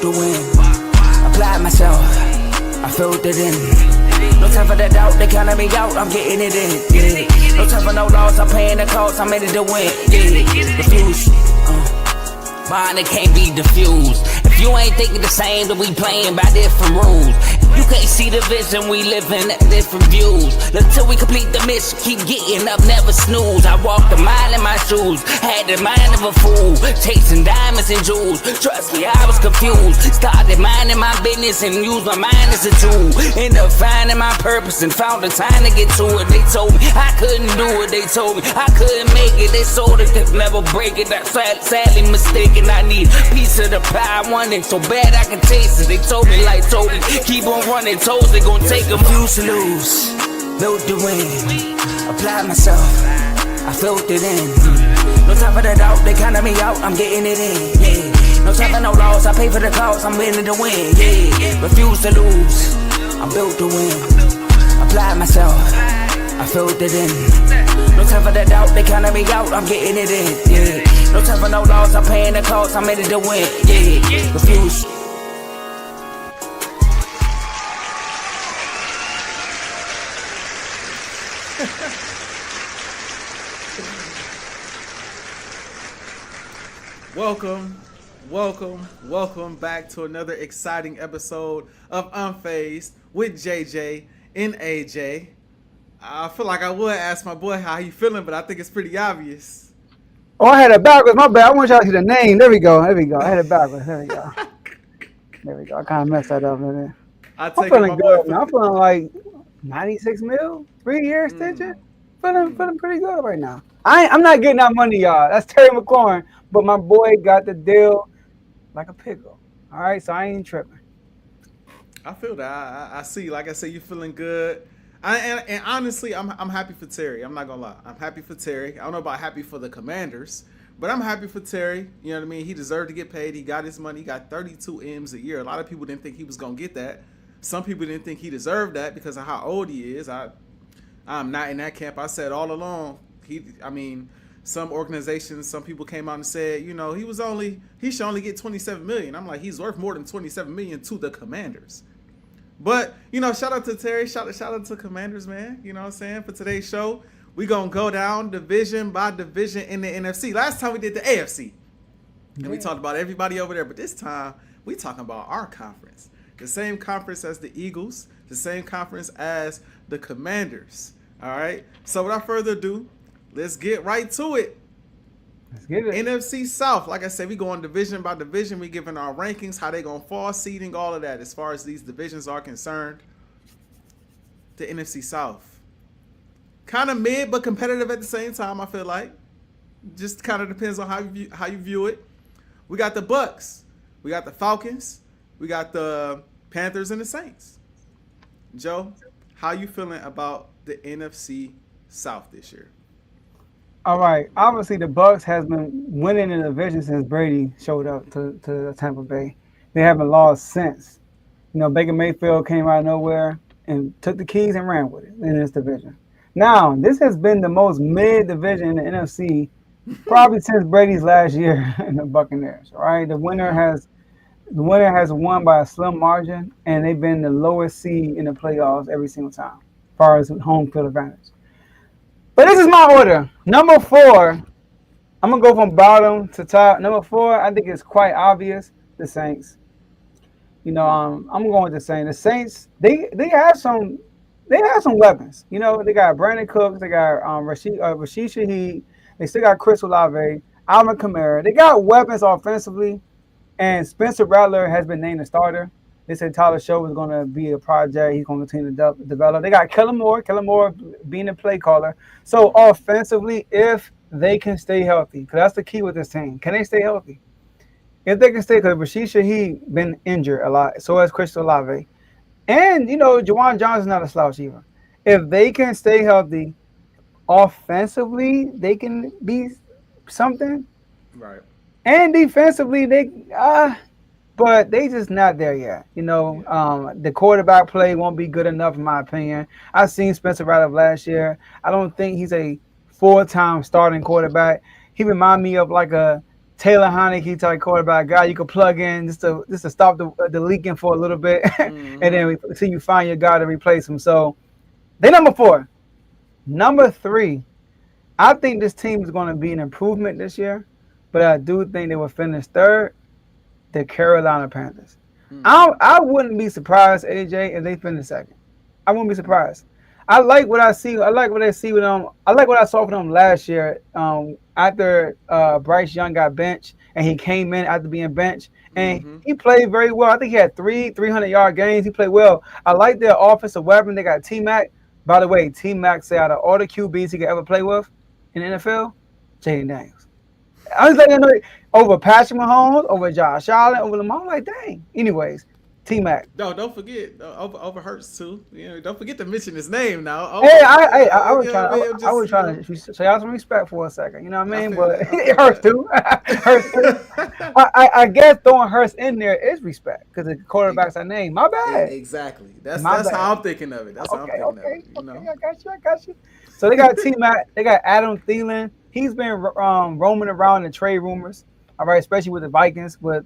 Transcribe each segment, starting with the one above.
to win. Applied myself, I filled it in. No time for the doubt, they counted me out, I'm getting it in. Yeah. No time for no loss, I'm paying the cost, I'm in it to win. Yeah. Refuse. Mine, it can't be diffused. If you ain't thinking the same, then we playing by different rules. You can't see the vision, we living at different views. Until we complete the mission, keep getting up, never snooze. I walked a mile in my shoes, had the mind of a fool, chasing diamonds and jewels. Trust me, I was confused. Started minding my business and used my mind as a tool. Ended up finding my purpose and found the time to get to it. They told me I couldn't do it, they told me I couldn't make it. They sold it, could never break it. That's sadly mistaken. I need a piece of the pie, I want it so bad I can taste it. They told me like told me, keep on running toes, they gon' take them. Refuse to lose, built to win. Applied myself, I filled it in. No time for the doubt, they counted me out, I'm getting it in. Yeah. No time for no loss, I pay for the cost, I'm winning to win. Yeah. Refuse to lose, I'm built to win. Applied myself, I filled it in. No time for the doubt, they counted me out, I'm getting it in. Yeah. No time for no loss, I'm paying the cost, I'm in it to win. Yeah. Refuse. Welcome back to another exciting episode of Unfazed with JJ and AJ. I feel like I would ask my boy how he feeling, but I think it's pretty obvious. Oh, I had it backwards. My bad. I want y'all to see the name. There we go. I had it backwards. There we go. I kind of messed that up. I'm feeling good. I'm feeling like 96 mil, 3 year extension. Feeling pretty good right now. I'm not getting that money, y'all. That's Terry McLaurin. But my boy got the deal like a pickle. All right, so I ain't tripping. I feel that. I see. Like I said, you feeling good. And honestly, I'm happy for Terry. I'm not gonna lie. I'm happy for Terry. I don't know about happy for the Commanders, but I'm happy for Terry. You know what I mean? He deserved to get paid. He got his money. He got 32 M's a year. A lot of people didn't think he was gonna get that. Some people didn't think he deserved that because of how old he is. I'm not in that camp. I said all along. Some organizations, some people came out and said, you know, he should only get 27 million. I'm like, he's worth more than 27 million to the Commanders. But, you know, shout out to Terry, shout out to Commanders, man. You know what I'm saying? For today's show, we going to go down division by division in the NFC. Last time we did the AFC. And we talked about everybody over there. But this time, we talking about our conference. The same conference as the Eagles. The same conference as the Commanders. All right? So without further ado, let's get right to it. Let's get it. NFC South. Like I said, we going division by division. We giving our rankings, how they going to fall, seeding, all of that as far as these divisions are concerned. The NFC South. Kind of mid, but competitive at the same time, I feel like. Just kind of depends on how you view it. We got the Bucks. We got the Falcons. We got the Panthers and the Saints. Joe, how you feeling about the NFC South this year? All right. Obviously, the Bucks has been winning in the division since Brady showed up to Tampa Bay. They haven't lost since. You know, Baker Mayfield came out of nowhere and took the keys and ran with it in this division. Now, this has been the most mid-division in the NFC probably since Brady's last year in the Buccaneers. All right. The winner has won by a slim margin, and they've been the lowest seed in the playoffs every single time, as far as home field advantage. But this is my order. Number 4, I'm going to go from bottom to top. Number 4, I think it's quite obvious, the Saints. You know, I'm going with the Saints. The Saints, they have some weapons. You know, they got Brandon Cooks, they got Rashid Shaheed, they still got Chris Olave, Alvin Kamara. They got weapons offensively, and Spencer Rattler has been named a starter. They said Tyler Show was going to be a project. He's going to continue to develop. They got Kellen Moore being a play caller. So offensively, if they can stay healthy, because that's the key with this team. Can they stay healthy? If they can stay, because Rashid Shaheed been injured a lot. So has Chris Olave. And, you know, Juwan Johnson's not a slouch either. If they can stay healthy, offensively, they can be something. Right. And defensively, but they just not there yet. You know, the quarterback play won't be good enough, in my opinion. I've seen Spencer Rattler last year. I don't think he's a full-time starting quarterback. He reminds me of like a Taylor Heineke type quarterback guy you can plug in just to stop the leaking for a little bit, and then until you find your guy to replace him. So they number 4. Number 3, I think this team is going to be an improvement this year, but I do think they will finish 3rd. The Carolina Panthers. I wouldn't be surprised, AJ, if they finish 2nd. I wouldn't be surprised. I like what I see. I like what I see with them. I like what I saw from them last year. After Bryce Young got benched and he came in after being benched and he played very well. I think he had 300-yard games. He played well. I like their offensive weapon. They got T-Mac. By the way, T-Mac said out of all the QBs he could ever play with in the NFL, Jaden Daniels. I was letting you know over Patrick Mahomes, over Josh Allen, over Lamar. I'm like, dang. Anyways, T-Mac. No, don't forget over Hurts too. You know, don't forget to mention his name now. Hey, I was trying to show y'all some respect for a second. You know what I mean? But it hurts too. Hurts too. I guess throwing Hurts in there is respect because the quarterback's our name. My bad. Exactly. That's how I'm thinking of it. That's how I'm thinking of it. You know? I got you. So they got T-Mac. They got Adam Thielen. He's been roaming around in trade rumors. All right, especially with the Vikings with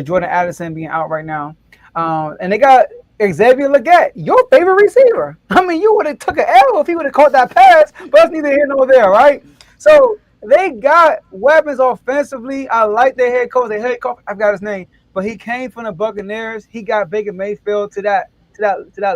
Jordan Addison being out right now. And they got Xavier Legette, your favorite receiver. I mean, you would have took an L if he would have caught that pass, but it's neither here nor there, right? So they got weapons offensively. I like their head coach. Their head coach, I forgot his name, but he came from the Buccaneers. He got Baker Mayfield to that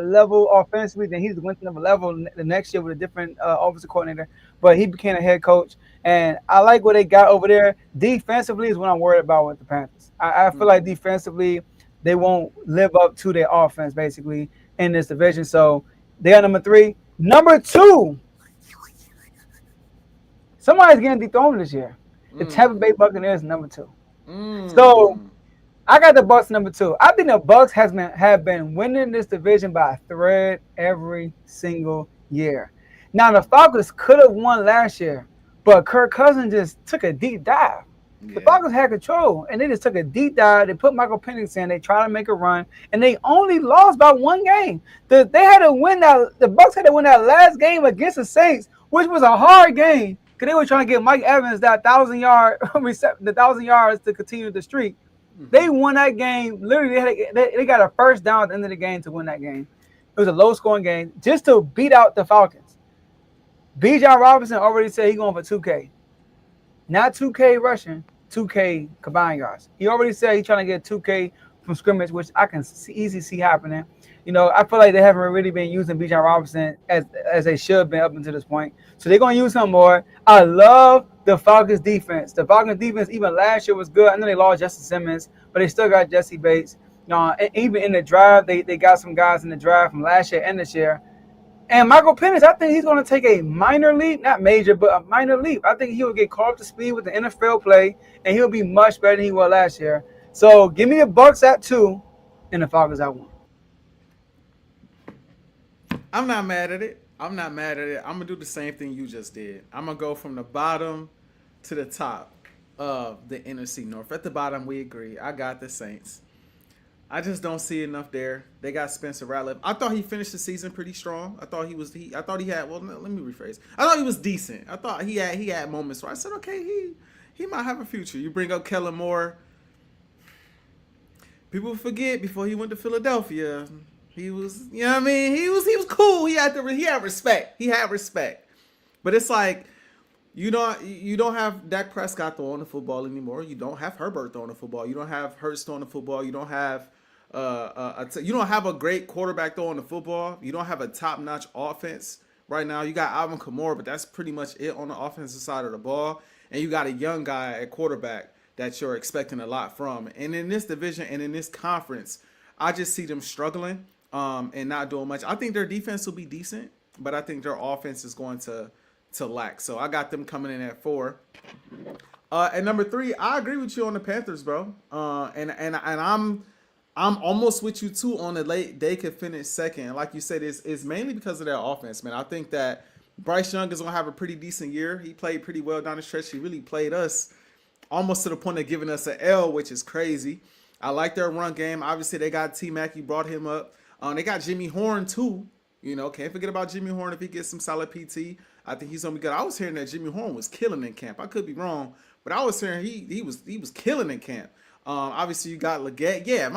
level offensively. Then he's went to another level the next year with a different offensive coordinator. But he became a head coach, and I like what they got over there. Defensively is what I'm worried about with the Panthers. I feel like defensively they won't live up to their offense basically in this division. So they are number 3. Number 2, somebody's getting dethroned this year. The Tampa Bay Buccaneers number 2. So I got the Bucs number 2. I think the Bucs have been winning this division by a thread every single year. Now the Falcons could have won last year, but Kirk Cousins just took a deep dive. Yeah. The Falcons had control, and they just took a deep dive. They put Michael Penix in. They tried to make a run, and they only lost by 1 game. They had to win that. The Bucs had to win that last game against the Saints, which was a hard game because they were trying to get Mike Evans that 1,000 yards to continue the streak. They won that game. Literally, they got a first down at the end of the game to win that game. It was a low-scoring game just to beat out the Falcons. Bijan Robinson already said he's going for 2K. Not 2K rushing, 2K combined yards. He already said he's trying to get 2K from scrimmage, which I can easily see happening. You know, I feel like they haven't really been using Bijan Robinson as they should have been up until this point. So they're going to use him more. I love the Falcons defense. The Falcons defense, even last year, was good. I know they lost Justin Simmons, but they still got Jesse Bates. And even in the draft, they got some guys in the draft from last year and this year. And Michael Penix, I think he's going to take a minor leap, not major, but a minor leap. I think he will get caught up to speed with the NFL play, and he'll be much better than he was last year. So give me the Bucs at 2 and the Falcons at 1. I'm not mad at it. I'm going to do the same thing you just did. I'm going to go from the bottom to the top of the NFC North. At the bottom, we agree. I got the Saints. I just don't see enough there. They got Spencer Rattler. I thought he finished the season pretty strong. I thought he had. Well, let me rephrase. I thought he was decent. I thought he had moments where I said, okay, he might have a future. You bring up Kellen Moore. People forget before he went to Philadelphia, he was. You know what I mean? He was cool. He had respect. He had respect. But it's like you don't have Dak Prescott throwing the football anymore. You don't have Herbert throwing the football. You don't have Hurts throwing the football. You don't have you don't have a great quarterback throwing the football. You don't have a top-notch offense right now. You got Alvin Kamara, but that's pretty much it on the offensive side of the ball. And you got a young guy at quarterback that you're expecting a lot from. And in this division and in this conference, I just see them struggling and not doing much. I think their defense will be decent, but I think their offense is going to lack. So I got them coming in at 4. At number 3, I agree with you on the Panthers, bro. And I'm almost with you too on the late. They could finish second. Like you said, it's mainly because of their offense, man. I think that Bryce Young is gonna have a pretty decent year. He played pretty well down the stretch. He really played us almost to the point of giving us an L, which is crazy. I like their run game. Obviously, they got T-Mac. You brought him up. They got Jimmy Horn too. You know, can't forget about Jimmy Horn if he gets some solid PT. I think he's gonna be good. I was hearing that Jimmy Horn was killing in camp. I could be wrong, but I was hearing he was killing in camp. Obviously you got Leggett.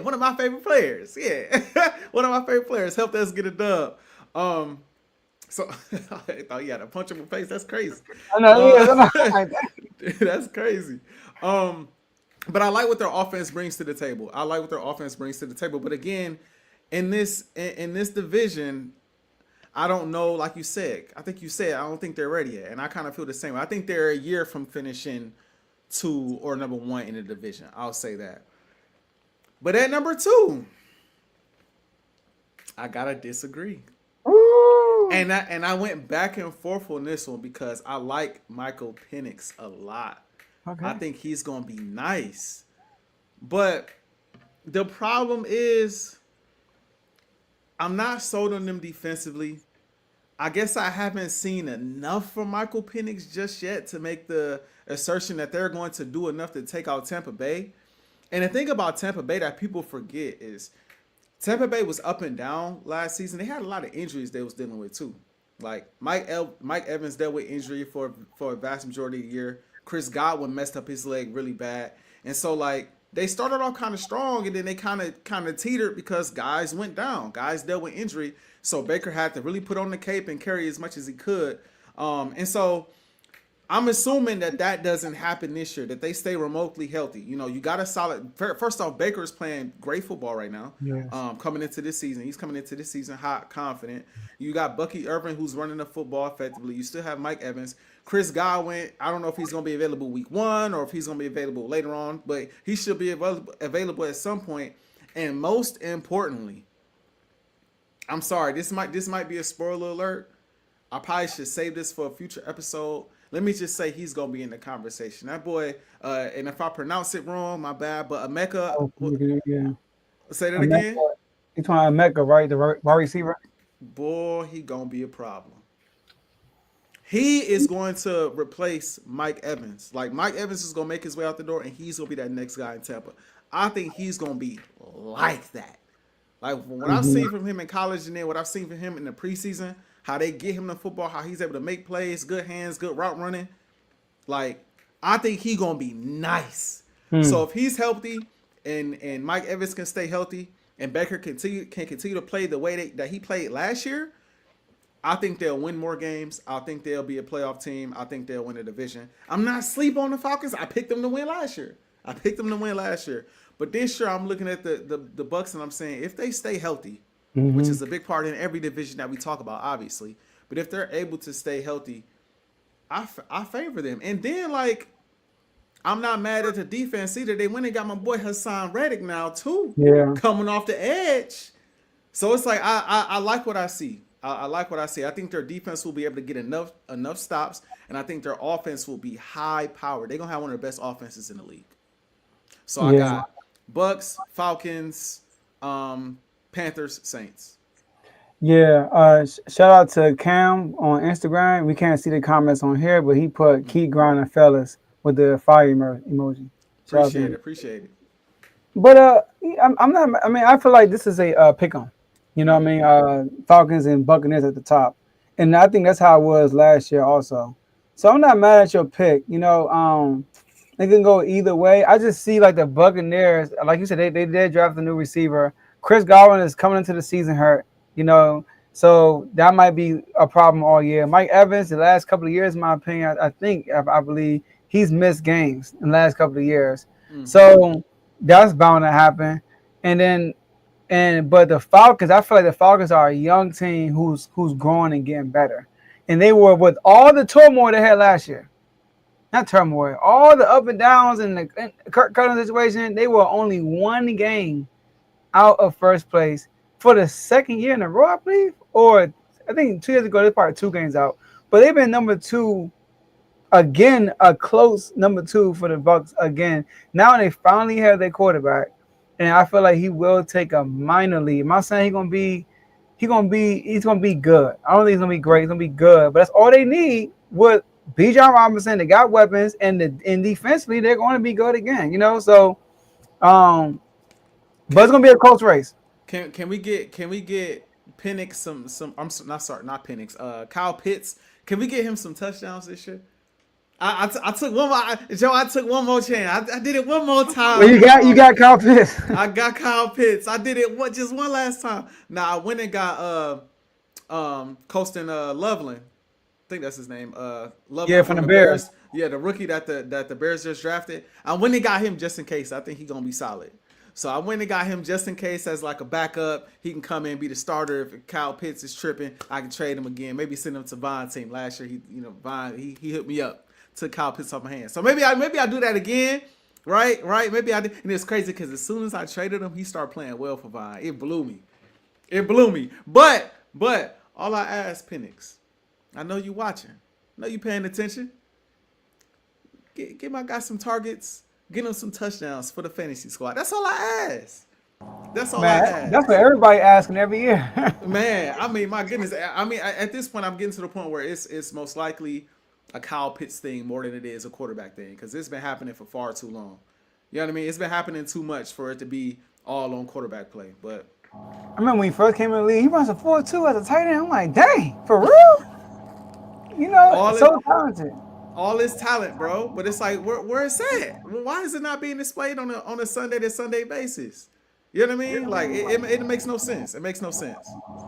One of my favorite players. Yeah, one of my favorite players helped us get a dub. So I thought you had a punchable face. That's crazy. I know. That's crazy. But I like what their offense brings to the table. But again, in this division, I don't know. Like you said, I think you said I don't think they're ready yet, and I kind of feel the same way. I think they're a year from finishing 2 or number 1 in the division. I'll say that. But at number 2, I gotta disagree. Ooh. And I went back and forth on this one because I like Michael Penix a lot. Okay. I think he's gonna be nice. But the problem is I'm not sold on them defensively. I guess I haven't seen enough from Michael Penix just yet to make the assertion that they're going to do enough to take out Tampa Bay. And the thing about Tampa Bay that people forget is Tampa Bay was up and down last season. They had a lot of injuries they was dealing with too. Like Mike Evans dealt with injury for a vast majority of the year. Chris Godwin messed up his leg really bad. And so like they started off kind of strong and then they kind of teetered because guys went down. Guys dealt with injury. So Baker had to really put on the cape and carry as much as he could. And so I'm assuming that doesn't happen this year, that they stay remotely healthy. You know, you got a solid – first off, Baker is playing great football right now. Yes. Coming into this season. He's coming into this season hot, confident. You got Bucky Irvin, who's running the football effectively. You still have Mike Evans. Chris Godwin, I don't know if he's going to be available week 1 or if he's going to be available later on, but he should be available at some point. And most importantly, I'm sorry, this might be a spoiler alert. I probably should save this for a future episode. Let me just say he's going to be in the conversation. That boy, and if I pronounce it wrong, my bad, but Emeka. Yeah. Say that again? You're talking about Emeka, right? The wide receiver? Boy, he going to be a problem. He is going to replace Mike Evans. Like, Mike Evans is going to make his way out the door, and he's going to be that next guy in Tampa. I think he's going to be like that. Like, what I've seen from him in college and then what I've seen from him in the preseason, how they get him the football, how he's able to make plays, good hands, good route running. Like, I think he's going to be nice. So if he's healthy and Mike Evans can stay healthy and Baker can continue to play the way that he played last year, I think they'll win more games. I think they'll be a playoff team. I think they'll win the division. I'm not sleep on the Falcons. I picked them to win last year. But this year I'm looking at the Bucks and I'm saying if they stay healthy, which is a big part in every division that we talk about, obviously. But if they're able to stay healthy, I favor them. And then, like, I'm not mad at the defense either. They went and got my boy Hassan Reddick now, too. Yeah. Coming off the edge. So it's like I like what I see. I like what I see. I think their defense will be able to get enough stops, and I think their offense will be high-powered. They're going to have one of the best offenses in the league. So I got Bucks, Falcons, Panthers, Saints. Yeah. Shout out to Cam on Instagram. We can't see the comments on here, but he put keep grinding, fellas, with the fire emoji. Appreciate it. But I'm not. I mean, I feel like this is a pick 'em. You know what I mean? Falcons and Buccaneers at the top, and I think that's how it was last year also. So I'm not mad at your pick. You know, they can go either way. I just see like the Buccaneers, like you said, they did draft a new receiver. Chris Godwin is coming into the season hurt. You know, so that might be a problem all year. Mike Evans, the last couple of years, in my opinion, I believe he's missed games in the last couple of years. So that's bound to happen. But the Falcons, I feel like the Falcons are a young team who's growing and getting better. And they were with all the turmoil they had last year. Not turmoil, all the up and downs and the Kirk Cousins situation, they were only one game out of first place for the second year in a row, I believe. Or I think 2 years ago, they're probably 2 games out. But they've been number 2 again, a close number 2 for the Bucs again. Now they finally have their quarterback. And I feel like he will take a minor lead. I'm not saying he's gonna be good. I don't think he's gonna be great. He's gonna be good. But that's all they need with Bijan Robinson. They got weapons, and defensively they're going to be good again. You know, so but it's gonna be a close race. Can we get Penix some? Not Penix. Kyle Pitts. Can we get him some touchdowns this year? I took one more. Joe, I took one more chance. I did it one more time. Well, you got Kyle Pitts. I got Kyle Pitts. I did it just one last time. Now I went and got Colston Loveland. I think that's his name. Loveland Yeah, from the Bears. Yeah, the rookie that the Bears just drafted. I went and got him just in case. I think he's gonna be solid. So I went and got him just in case as like a backup. He can come in and be the starter. If Kyle Pitts is tripping, I can trade him again. Maybe send him to Von's team. Last year, Von he hooked me up, took Kyle Pitts off my hands. So maybe I do that again. Right. Maybe I did. And it's crazy because as soon as I traded him, he started playing well for Von. It blew me. But all I ask, Penix, I know you watching. I know you paying attention. Get my guy some targets. Get him some touchdowns for the fantasy squad. That's all I ask. That's all I ask. That's what everybody asking every year. Man, I mean, my goodness. I mean, at this point, I'm getting to the point where it's most likely a Kyle Pitts thing more than it is a quarterback thing because it's been happening for far too long. You know what I mean? It's been happening too much for it to be all on quarterback play. But I remember when he first came in the league, he runs a 4.2 as a tight end. I'm like, dang, for real? You know, so talented. All this talent, bro. But it's like, where it's at? Why is it not being displayed on a Sunday to Sunday basis? You know what I mean? Like, it makes no sense. It makes no sense.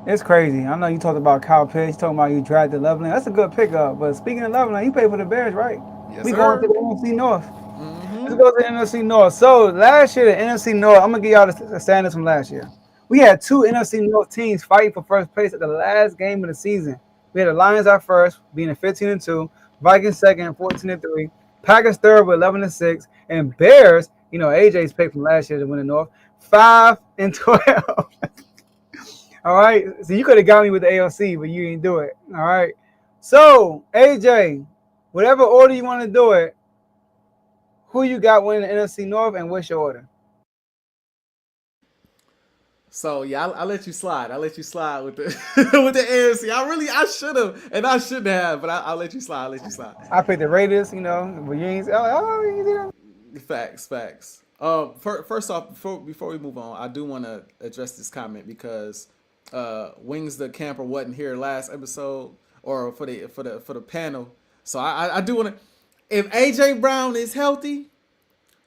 It's crazy. I know you talked about Kyle Pitts. You talking about you drafted Loveland. That's a good pickup. But speaking of Loveland, he played for the Bears, right? Yes, we sir. going to the NFC North. Let's go to the NFC North. So last year, the NFC North, I'm going to give y'all the standings from last year. We had two NFC North teams fighting for first place at the last game of the season. We had the Lions at first, being at 15-2. Vikings second, 14-3. Packers third with 11-6. And Bears, you know, AJ's pick from last year to win the North, 5-12. All right. So you could have got me with the AOC, but you didn't do it. All right. So, AJ, whatever order you want to do it, who you got winning the NFC North and what's your order? So yeah, I'll let you slide. I'll let you slide with the with the AFC. I should have, and I shouldn't have, but I'll let you slide. I picked the Raiders, you know, but you ain't. You Facts. First off, before we move on, I do want to address this comment because Wings the Camper wasn't here last episode or for the panel. So I do want to. If AJ Brown is healthy,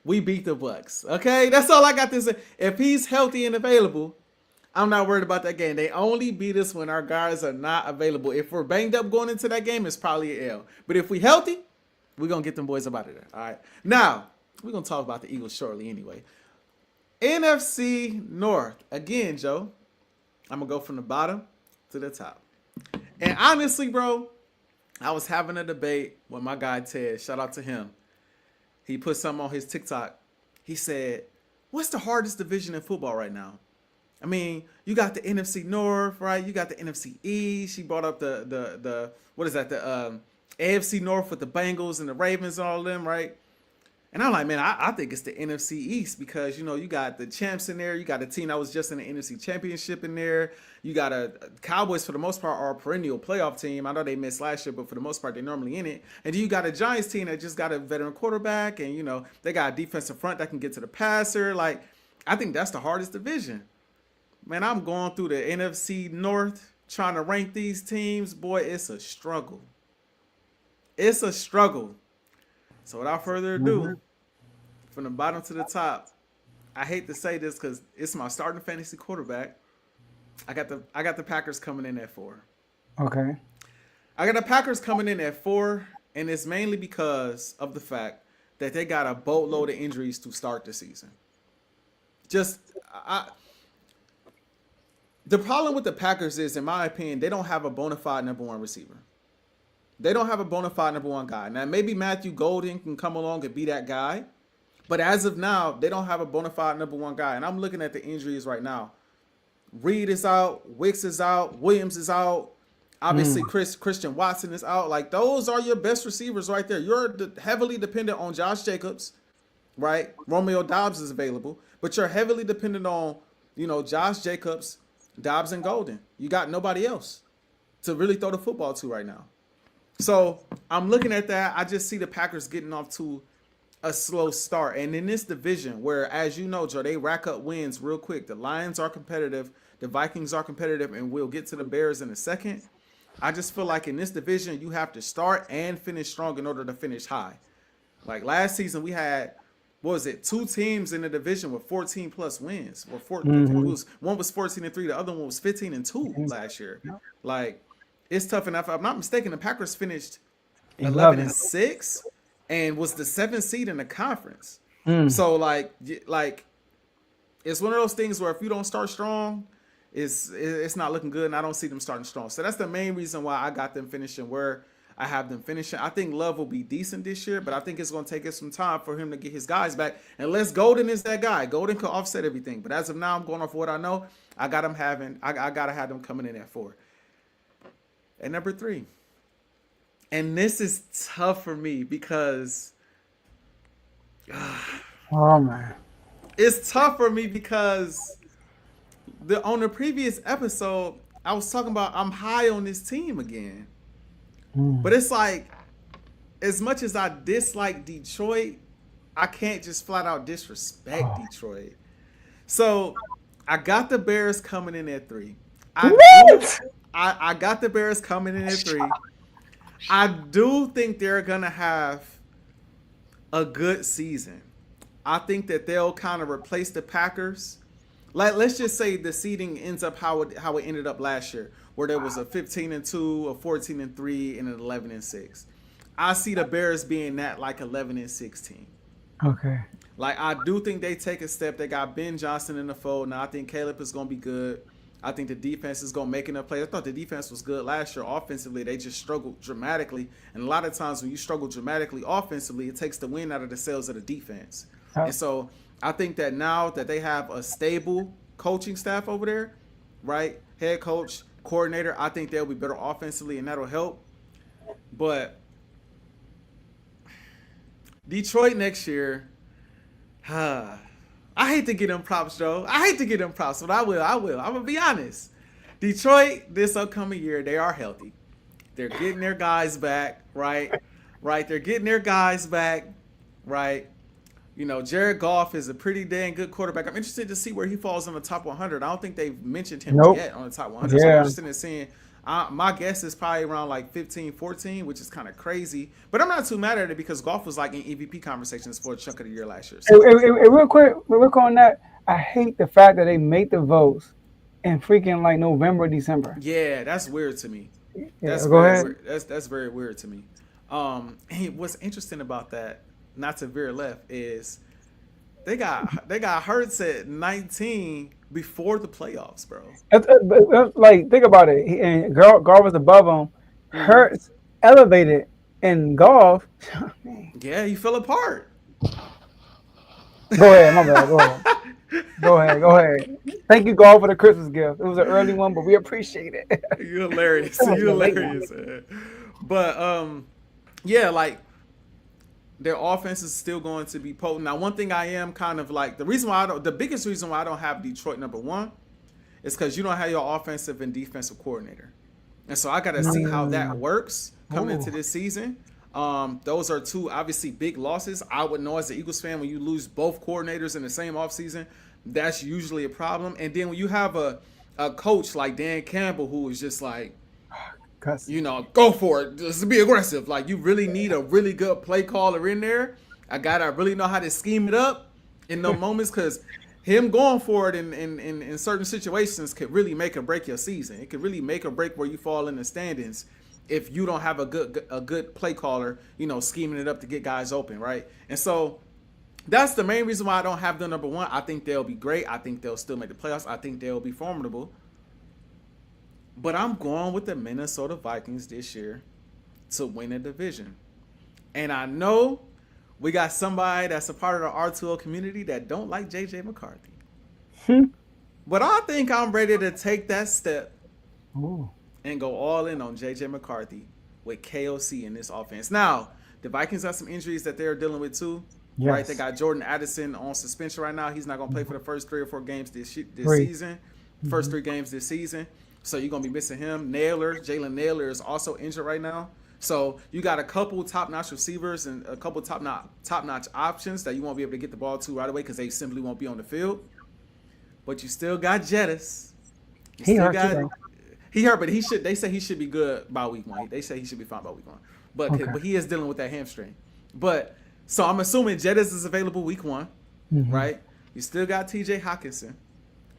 we beat the Bucs. Okay, that's all I got to say. If he's healthy and available, I'm not worried about that game. They only beat us when our guys are not available. If we're banged up going into that game, it's probably an L. But if we healthy, we're gonna get them boys up out of there. All right. Now we're gonna talk about the Eagles shortly. Anyway, NFC North again, Joe. I'm gonna go from the bottom to the top. And honestly, bro, I was having a debate with my guy Ted. Shout out to him. He put something on his TikTok. He said, what's the hardest division in football right now? I mean, you got the NFC North, right? You got the NFC East. He brought up the what is that? The AFC North with the Bengals and the Ravens and all of them, right? And I'm like, man, I think it's the NFC East because, you know, you got the champs in there. You got a team that was just in the NFC Championship in there. You got Cowboys, for the most part, are a perennial playoff team. I know they missed last year, but for the most part, they're normally in it. And then you got a Giants team that just got a veteran quarterback. And, you know, they got a defensive front that can get to the passer. Like, I think that's the hardest division. Man, I'm going through the NFC North trying to rank these teams. Boy, it's a struggle. It's a struggle. So without further ado, from the bottom to the top, I hate to say this because it's my starting fantasy quarterback. I got the Packers coming in at 4. Okay. I got the Packers coming in at 4, and it's mainly because of the fact that they got a boatload of injuries to start the season. The problem with the Packers is, in my opinion, they don't have a bona fide number one receiver. They don't have a bona fide number one guy. Now, maybe Matthew Golden can come along and be that guy. But as of now, they don't have a bona fide number one guy. And I'm looking at the injuries right now. Reed is out. Wicks is out. Williams is out. Obviously, Christian Watson is out. Like, those are your best receivers right there. You're heavily dependent on Josh Jacobs, right? Romeo Doubs is available. But you're heavily dependent on, you know, Josh Jacobs, Dobbs, and Golden. You got nobody else to really throw the football to right now. So I'm looking at that. I just see the Packers getting off to a slow start. And in this division where, as you know, Joe, they rack up wins real quick. The Lions are competitive. The Vikings are competitive. And we'll get to the Bears in a second. I just feel like in this division, you have to start and finish strong in order to finish high. Like last season, we had, what was it, 2 teams in the division with 14 plus wins. Or one was 14-3, the other one was 15-2 last year. Like, it's tough. And if I'm not mistaken, the Packers finished 11-6 and was the 7th seed in the conference. So like it's one of those things where if you don't start strong, it's not looking good, and I don't see them starting strong. So that's the main reason why I got them finishing where I have them finishing. I think Love will be decent this year, but I think it's going to take us some time for him to get his guys back. Unless Golden is that guy. Golden could offset everything. But as of now, I'm going off what I know. I got them I gotta have them coming in at 4. At number 3. And this is tough for me because oh man. It's tough for me because on the previous episode, I was talking about I'm high on this team again. But it's like, as much as I dislike Detroit, I can't just flat out disrespect Detroit. So I got the Bears coming in at 3. I got the Bears coming in at 3. I do think they're going to have a good season. I think that they'll kind of replace the Packers. Like, let's just say the seeding ends up how it ended up last year, where there was a 15-2, a 14-3, and an 11-6. I see the Bears being that like 11-16. Okay. Like, I do think they take a step. They got Ben Johnson in the fold. Now I think Caleb is going to be good. I think the defense is going to make enough plays. I thought the defense was good last year. Offensively, they just struggled dramatically. And a lot of times when you struggle dramatically offensively, it takes the wind out of the sails of the defense. And so I think that now that they have a stable coaching staff over there, right, head coach, coordinator, I think they'll be better offensively, and that'll help. But Detroit next year, I hate to get them props, Joe. I hate to get them props, but I will. I'm going to be honest. Detroit, this upcoming year, they are healthy. They're getting their guys back, right? They're getting their guys back, right? You know, Jared Goff is a pretty dang good quarterback. I'm interested to see where he falls on the top 100. I don't think they've mentioned him yet on the top 100. So I'm interested in seeing. My guess is probably around like 15, 14, which is kind of crazy. But I'm not too mad at it because Goff was like in EVP conversations for a chunk of the year last year. So. Real quick on that, I hate the fact that they make the votes in freaking like November, December. Yeah, that's weird to me. That's go ahead. Weird. That's very weird to me. What's interesting about that, not to veer left, is they got Hurts at 19 before the playoffs, bro. Like, think about it. And Goff was above him. Hurts elevated, and Goff. Yeah, he fell apart. Go ahead, my bad. Go ahead. Thank you, Goff, for the Christmas gift. It was an early one, but we appreciate it. You're hilarious. Man. But yeah, like, their offense is still going to be potent. Now, one thing I am kind of like, the biggest reason why I don't have Detroit number 1 is because you don't have your offensive and defensive coordinator. And so I got to see how that works coming into this season. Those are 2 obviously big losses. I would know as an Eagles fan, when you lose both coordinators in the same offseason, that's usually a problem. And then when you have a coach like Dan Campbell, who is just like, you know, go for it. Just be aggressive. Like, you really need a really good play caller in there. A guy that really know how to scheme it up in those moments, because him going for it in certain situations could really make or break your season. It could really make or break where you fall in the standings if you don't have a good play caller, you know, scheming it up to get guys open, right? And so that's the main reason why I don't have them number 1. I think they'll be great. I think they'll still make the playoffs. I think they'll be formidable. But I'm going with the Minnesota Vikings this year to win a division. And I know we got somebody that's a part of the R2O community that don't like J.J. McCarthy. But I think I'm ready to take that step and go all in on J.J. McCarthy with KOC in this offense. Now, the Vikings have some injuries that they're dealing with too. Yes. Right? They got Jordan Addison on suspension right now. He's not going to play for the first 3 or 4 games this season. First 3 games this season. So you're going to be missing him. Jalen Naylor is also injured right now. So you got a couple top-notch receivers and a couple top-notch options that you won't be able to get the ball to right away because they simply won't be on the field. But you still got Jettis. He He hurt, but he should. They say he should be good by week 1. They say he should be fine by week 1. Okay. But he is dealing with that hamstring. But so I'm assuming Jettis is available week 1, right? You still got T.J. Hawkinson.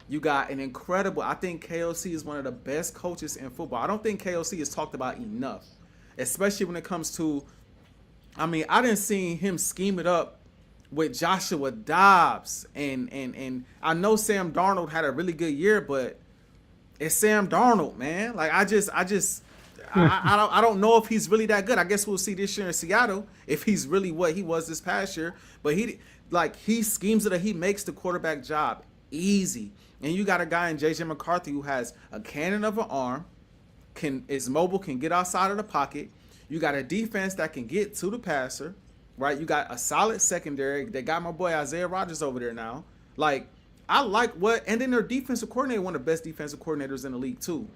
You got an incredible. I think KOC is one of the best coaches in football. I don't think KOC is talked about enough, especially when it comes to. I mean, I didn't see him scheme it up with Joshua Dobbs, and I know Sam Darnold had a really good year, but it's Sam Darnold, man. Like I don't know if he's really that good. I guess we'll see this year in Seattle if he's really what he was this past year. But he schemes it up. He makes the quarterback job easy. And you got a guy in J.J. McCarthy who has a cannon of an arm, is mobile, can get outside of the pocket. You got a defense that can get to the passer, right? You got a solid secondary. They got my boy Isaiah Rodgers over there now. Like, I like what, and then their defensive coordinator, one of the best defensive coordinators in the league too.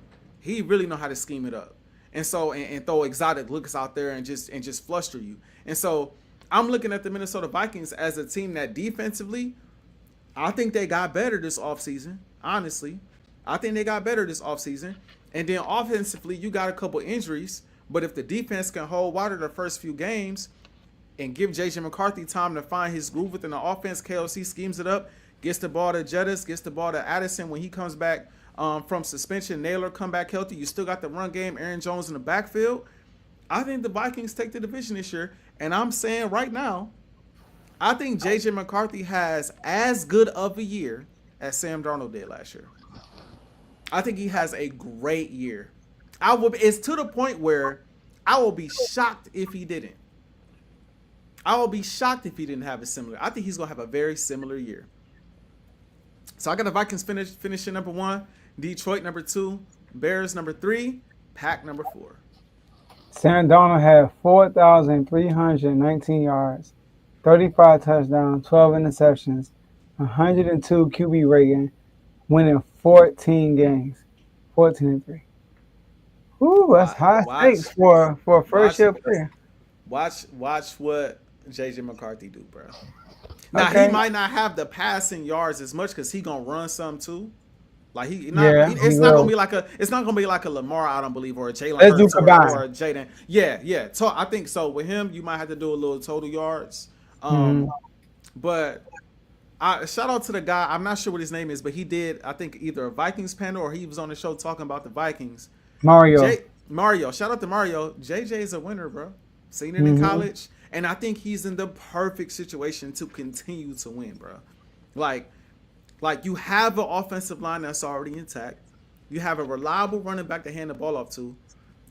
He really know how to scheme it up, and so and throw exotic looks out there and just fluster you. And so I'm looking at the Minnesota Vikings as a team that defensively, I think they got better this offseason. Honestly, I think they got better this offseason. And then offensively, you got a couple injuries, but if the defense can hold water the first few games and give J.J. McCarthy time to find his groove within the offense, KOC schemes it up. Gets the ball to Jettis, gets the ball to Addison when he comes back from suspension. Naylor come back healthy. You still got the run game, Aaron Jones in the backfield. I think the Vikings take the division this year. And I'm saying right now, I think J.J. McCarthy has as good of a year as Sam Darnold did last year. I think he has a great year. It's to the point where I will be shocked if he didn't. I will be shocked if he didn't have a similar. I think he's going to have a very similar year. So I got the Vikings finishing number 1, Detroit number 2, Bears number 3, Pack number 4. Sam Darnold had 4,319 yards, 35 touchdowns, 12 interceptions, 102 QB rating, winning 14 games, 14-3. Ooh, that's high stakes for a first-year player. Watch what J.J. McCarthy do, bro. Now, He might not have the passing yards as much because he gonna run some too. Like it's not gonna be like a Lamar, I don't believe, or a Jalen Hurts or a Jaden. Yeah. So I think so with him, you might have to do a little total yards. But shout out to the guy. I'm not sure what his name is, but he did, I think, either a Vikings panel or he was on the show talking about the Vikings. Mario. Shout out to Mario. JJ is a winner, bro. Seen it in college. And I think he's in the perfect situation to continue to win, bro. Like you have an offensive line that's already intact. You have a reliable running back to hand the ball off to.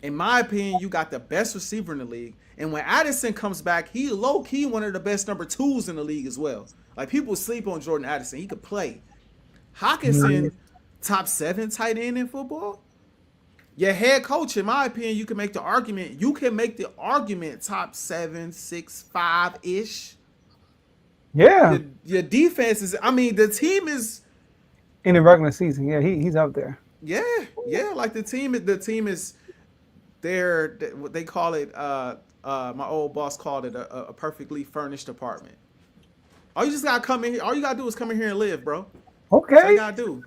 In my opinion, you got the best receiver in the league. And when Addison comes back, he low-key one of the best number 2s in the league as well. Like, people sleep on Jordan Addison. He could play. Hawkinson, top 7 tight end in football. Your head coach, in my opinion, you can make the argument. You can make the argument top 7, 6, 5-ish. Yeah. Your defense is. I mean, the team is in the regular season. Yeah, he's up there. Yeah. Like the team is. There. What they call it. My old boss called it a perfectly furnished apartment. All you just gotta come in here. All you gotta do is come in here and live, bro. Okay. That's all you gotta do.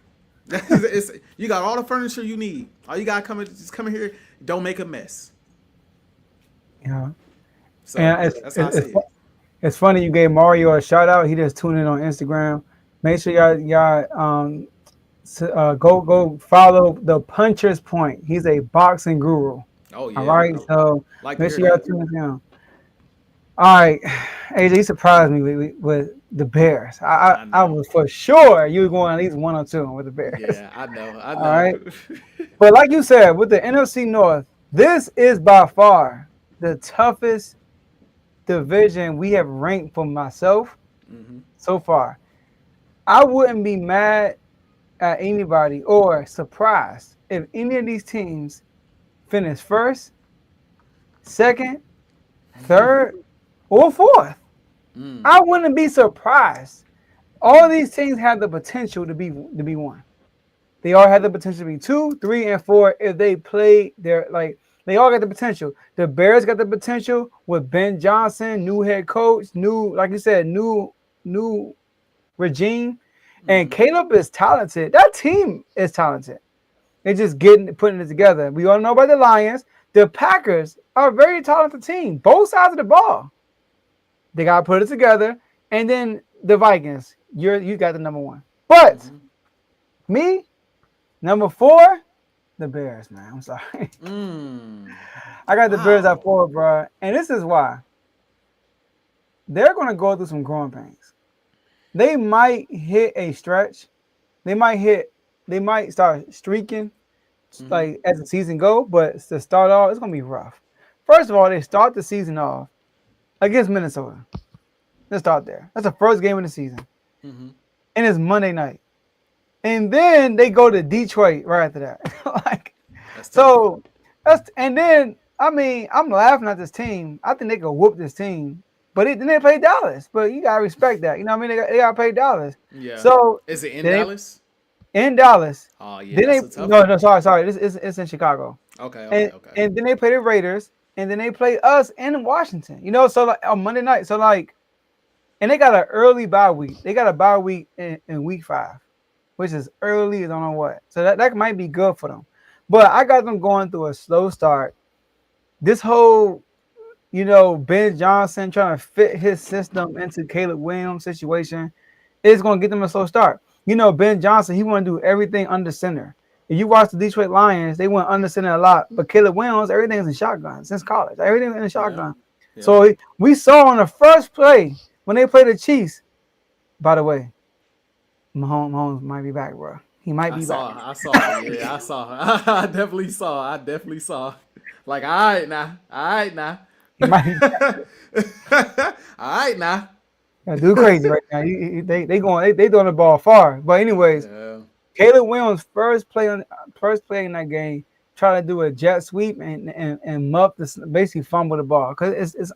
You got all the furniture you need. All you gotta come in here. Don't make a mess. Yeah. So that's how I see it. It's funny you gave Mario a shout out. He just tuned in on Instagram. Make sure y'all go follow the Puncher's Point. He's a boxing guru. Oh yeah. All right. So like make sure y'all tune in down. All right, AJ, you surprised me with the Bears. I was for sure you were going at least 1 or 2 with the Bears. Yeah, I know. All right. But like you said, with the NFC North, this is by far the toughest division we have ranked for myself so far. I wouldn't be mad at anybody or surprised if any of these teams finish first, second, third, or fourth. I wouldn't be surprised. All these teams have the potential to be 1. They all have the potential to be 2, 3, and 4 if they play their they all got the potential. The Bears got the potential with Ben Johnson, new head coach, new, like you said, new regime. And Caleb is talented. That team is talented. They're just putting it together. We all know about the Lions. The Packers are a very talented team. Both sides of the ball. They got to put it together. And then the Vikings. You got the number one. But me, number 4, the Bears, man. I'm sorry. I got the Bears at 4, bro. And this is why. They're going to go through some growing pains. They might hit a stretch. They might start streaking like as the season go, but to start off, it's going to be rough. First of all, they start the season off against Minnesota. Let's start there. That's the first game of the season. And it's Monday night. And then they go to Detroit right after that. And then, I mean, I'm laughing at this team. I think they could whoop this team. But then they play Dallas. But you got to respect that. You know what I mean? They got to play Dallas. Yeah. So is it in Dallas? In Dallas. Oh, yeah. No, sorry. It's in Chicago. Okay. And then they play the Raiders. And then they play us in Washington. You know, so like on Monday night. So like, and they got an early bye week. They got a bye week in week 5, which is early. I don't know what. So that might be good for them. But I got them going through a slow start. This whole, Ben Johnson trying to fit his system into Caleb Williams' situation is going to get them a slow start. Ben Johnson, he want to do everything under center. If you watch the Detroit Lions, they went under center a lot. But Caleb Williams, everything's in shotgun since college. Everything's in shotgun. Yeah. So we saw on the first play when they played the Chiefs, by the way, Mahomes might be back, bro. He might be back. I saw. Yeah, I saw. I definitely saw. Like, all right now. He might be back. All right now. Yeah, dude crazy right now. They throwing the ball far. But anyways, Caleb Williams first play in that game, try to do a jet sweep and muff this, basically fumble the ball because it's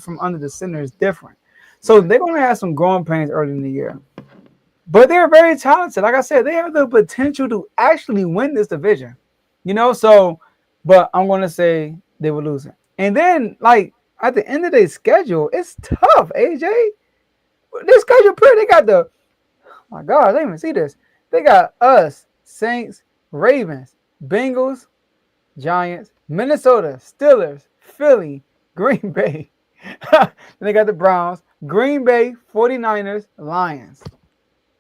from under the center. It's different. So they're gonna have some growing pains early in the year. But they're very talented. Like I said, they have the potential to actually win this division. So but I'm gonna say they will lose it. And then like at the end of their schedule, it's tough, AJ. This schedule pretty. They got oh my God, I didn't even see this. They got us, Saints, Ravens, Bengals, Giants, Minnesota, Steelers, Philly, Green Bay. Then they got the Browns, Green Bay, 49ers, Lions.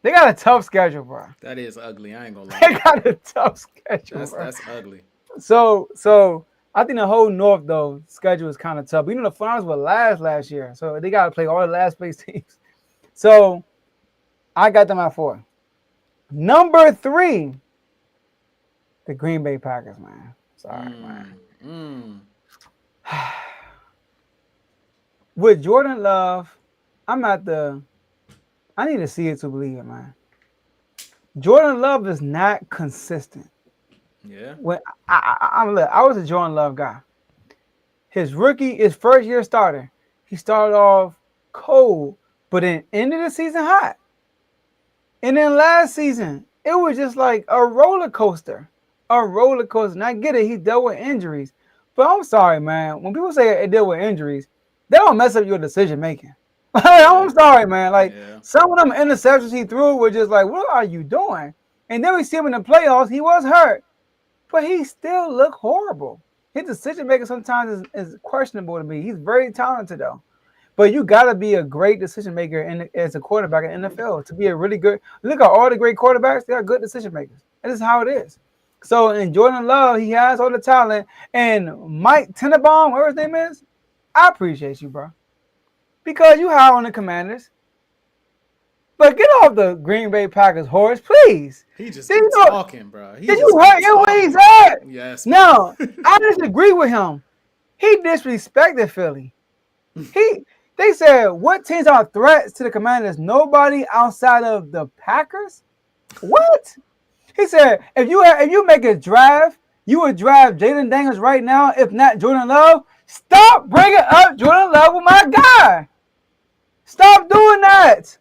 They got a tough schedule, bro. That is ugly. I ain't gonna lie. They got a tough schedule. That's ugly. So I think the whole North though schedule is kind of tough. The finals were last year, so they got to play all the last place teams. So I got them at 4. Number 3, the Green Bay Packers, man. Sorry, man. With Jordan Love, I need to see it to believe it, man. Jordan Love is not consistent. Yeah. When I was a Jordan Love guy. His first year starter. He started off cold, but then ended the season hot. And then last season, it was just like a roller coaster. And I get it, he dealt with injuries. But I'm sorry, man. When people say they deal with injuries, they don't mess up your decision making. I'm sorry, man. Like some of them interceptions he threw were just like, what are you doing? And then we see him in the playoffs. He was hurt, but he still looked horrible. His decision making sometimes is questionable to me. He's very talented though. But you got to be a great decision maker as a quarterback in the NFL to be a really good. Look at all the great quarterbacks; they are good decision makers. That is how it is. So in Jordan Love, he has all the talent. And Mike Tenenbaum, whatever his name is, I appreciate you, bro, because you high on the Commanders. But get off the Green Bay Packers horse, please. He just keeps talking, bro. Did you hear where he's at? Yes. No, I disagree with him. He disrespected Philly. They said, what teams are threats to the Commanders? Nobody outside of the Packers? What? He said, if you make a draft, you would draft Jalen Daniels right now, if not Jordan Love. Stop bringing up Jordan Love with my guy. Stop doing that.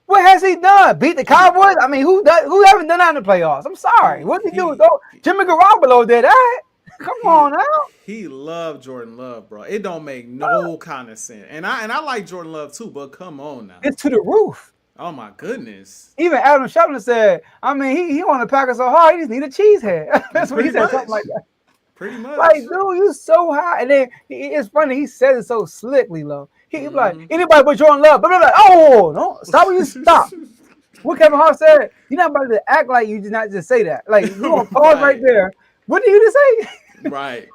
What has he done? Beat the Cowboys? I mean, who haven't done that in the playoffs? I'm sorry. What did he do? Jimmy Garoppolo did that. Come on now. He loved Jordan Love, bro. It don't make no kind of sense. And I like Jordan Love too, but come on now. It's to the roof. Oh my goodness. Even Adam Scheffler said, I mean, he want to pack us so hard, he just need a cheese head. That's what he said, something like that. Pretty much. Like, dude, you so high. And then it's funny, he said it so slickly, low. He be like, anybody but Jordan Love. But like, oh, no, stop when you stop. What Kevin Hart said, you're not about to act like you did not just say that. Like, you want to pause right there. What did you just say? Right.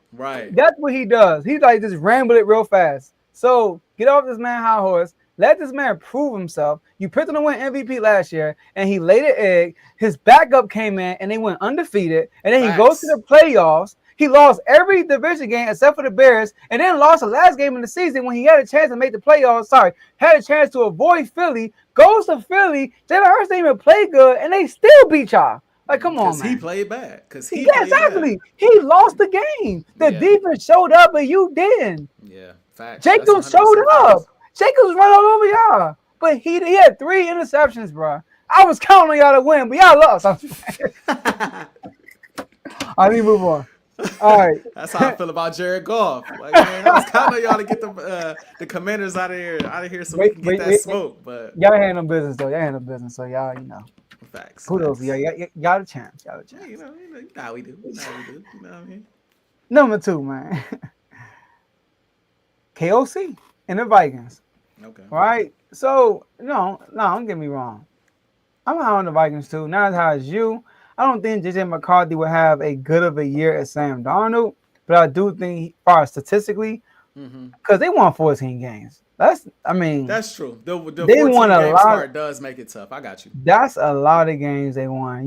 That's what he does. He like just ramble it real fast. So get off this man high horse. Let this man prove himself. You picked him to win MVP last year, and he laid an egg. His backup came in, and they went undefeated. And then he goes to the playoffs. He lost every division game except for the Bears, and then lost the last game in the season when he had a chance to make the playoffs. Had a chance to avoid Philly. Goes to Philly. Jalen Hurts didn't even play good, and they still beat y'all. Like, come on, man. He played bad. Exactly. He lost the game. The defense showed up, but you didn't. Yeah, facts. Jacobs showed up. Jacobs run all over y'all. But he had 3 interceptions, bro. I was counting on y'all to win, but y'all lost. I need to move on. All right. That's how I feel about Jared Goff. Like, man, I was counting on y'all to get the Commanders out of here so we can get that smoke. But y'all handle business, though. So y'all, Facts. Kudos. Y'all got a chance. Yeah, you know how we do. You know what I mean? Number 2, man. KOC and the Vikings. Okay. Right? So, no, don't get me wrong. I'm high on the Vikings, too. Not as high as you. I don't think J.J. McCarthy will have a good of a year as Sam Darnold, but I do think, as far as statistically, because they won 14 games. That's true. The they 14 won a game lot. Start does make it tough. I got you. That's a lot of games they won.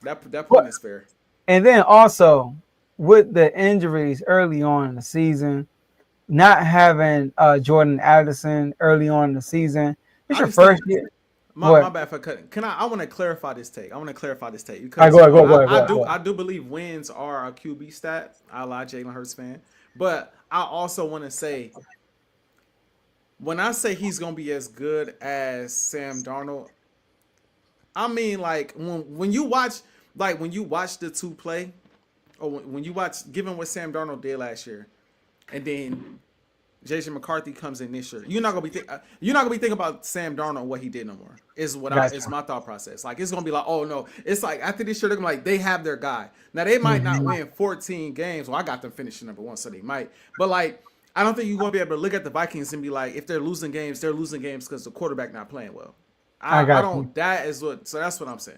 That point is fair. And then also with the injuries early on in the season, not having Jordan Addison early on in the season. It's your first year. My bad for cutting. I want to clarify this take. Because go ahead. I do believe wins are a QB stat. I lie, Jalen Hurts fan. But I also want to say, when I say he's gonna be as good as Sam Darnold, I mean like when you watch the two play, or when you watch, given what Sam Darnold did last year, and then J.J. McCarthy comes in this year, you're not gonna be thinking about Sam Darnold, what he did no more. Is my thought process. Like, it's gonna be like, oh no, it's like after this year they're gonna be like, they have their guy. Now they might not win 14 games. Well, I got them finishing number 1, so they might. But like, I don't think you're gonna be able to look at the Vikings and be like, if they're losing games, they're losing games because the quarterback not playing well. I don't. So that's what I'm saying.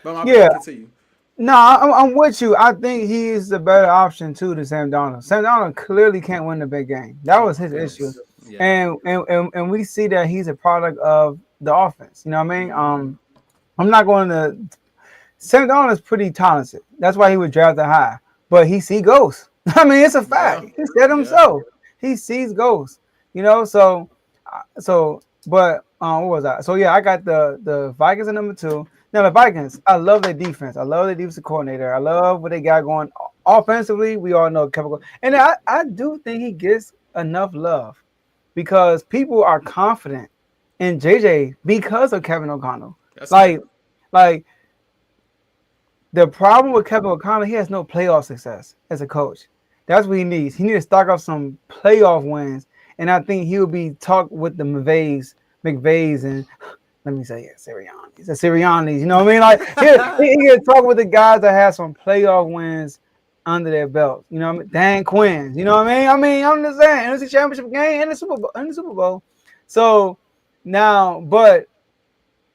But my bad, continue. No, I'm with you. I think he's the better option too to Sam Darnold. Sam Darnold clearly can't win the big game. That was his issue, and we see that he's a product of the offense. You know what I mean? I'm not going to. Sam Darnold is pretty talented. That's why he was drafted high. But he sees ghosts. I mean, it's a fact. He said himself. He sees ghosts. But what was that? So yeah, I got the Vikings at number 2. Now, the Vikings, I love their defense. I love their defensive coordinator. I love what they got going offensively. We all know Kevin. And I do think he gets enough love because people are confident in JJ because of Kevin O'Connell. Like the problem with Kevin O'Connell, he has no playoff success as a coach. That's what he needs. He needs to stock up some playoff wins. And I think he'll be talked with the McVays and let me say Siriannis. You know what I mean? Like he can talk with the guys that have some playoff wins under their belt. You know what I mean? Dan Quinn. You know what I mean? I'm just saying, it's a championship game and the Super Bowl. So now, but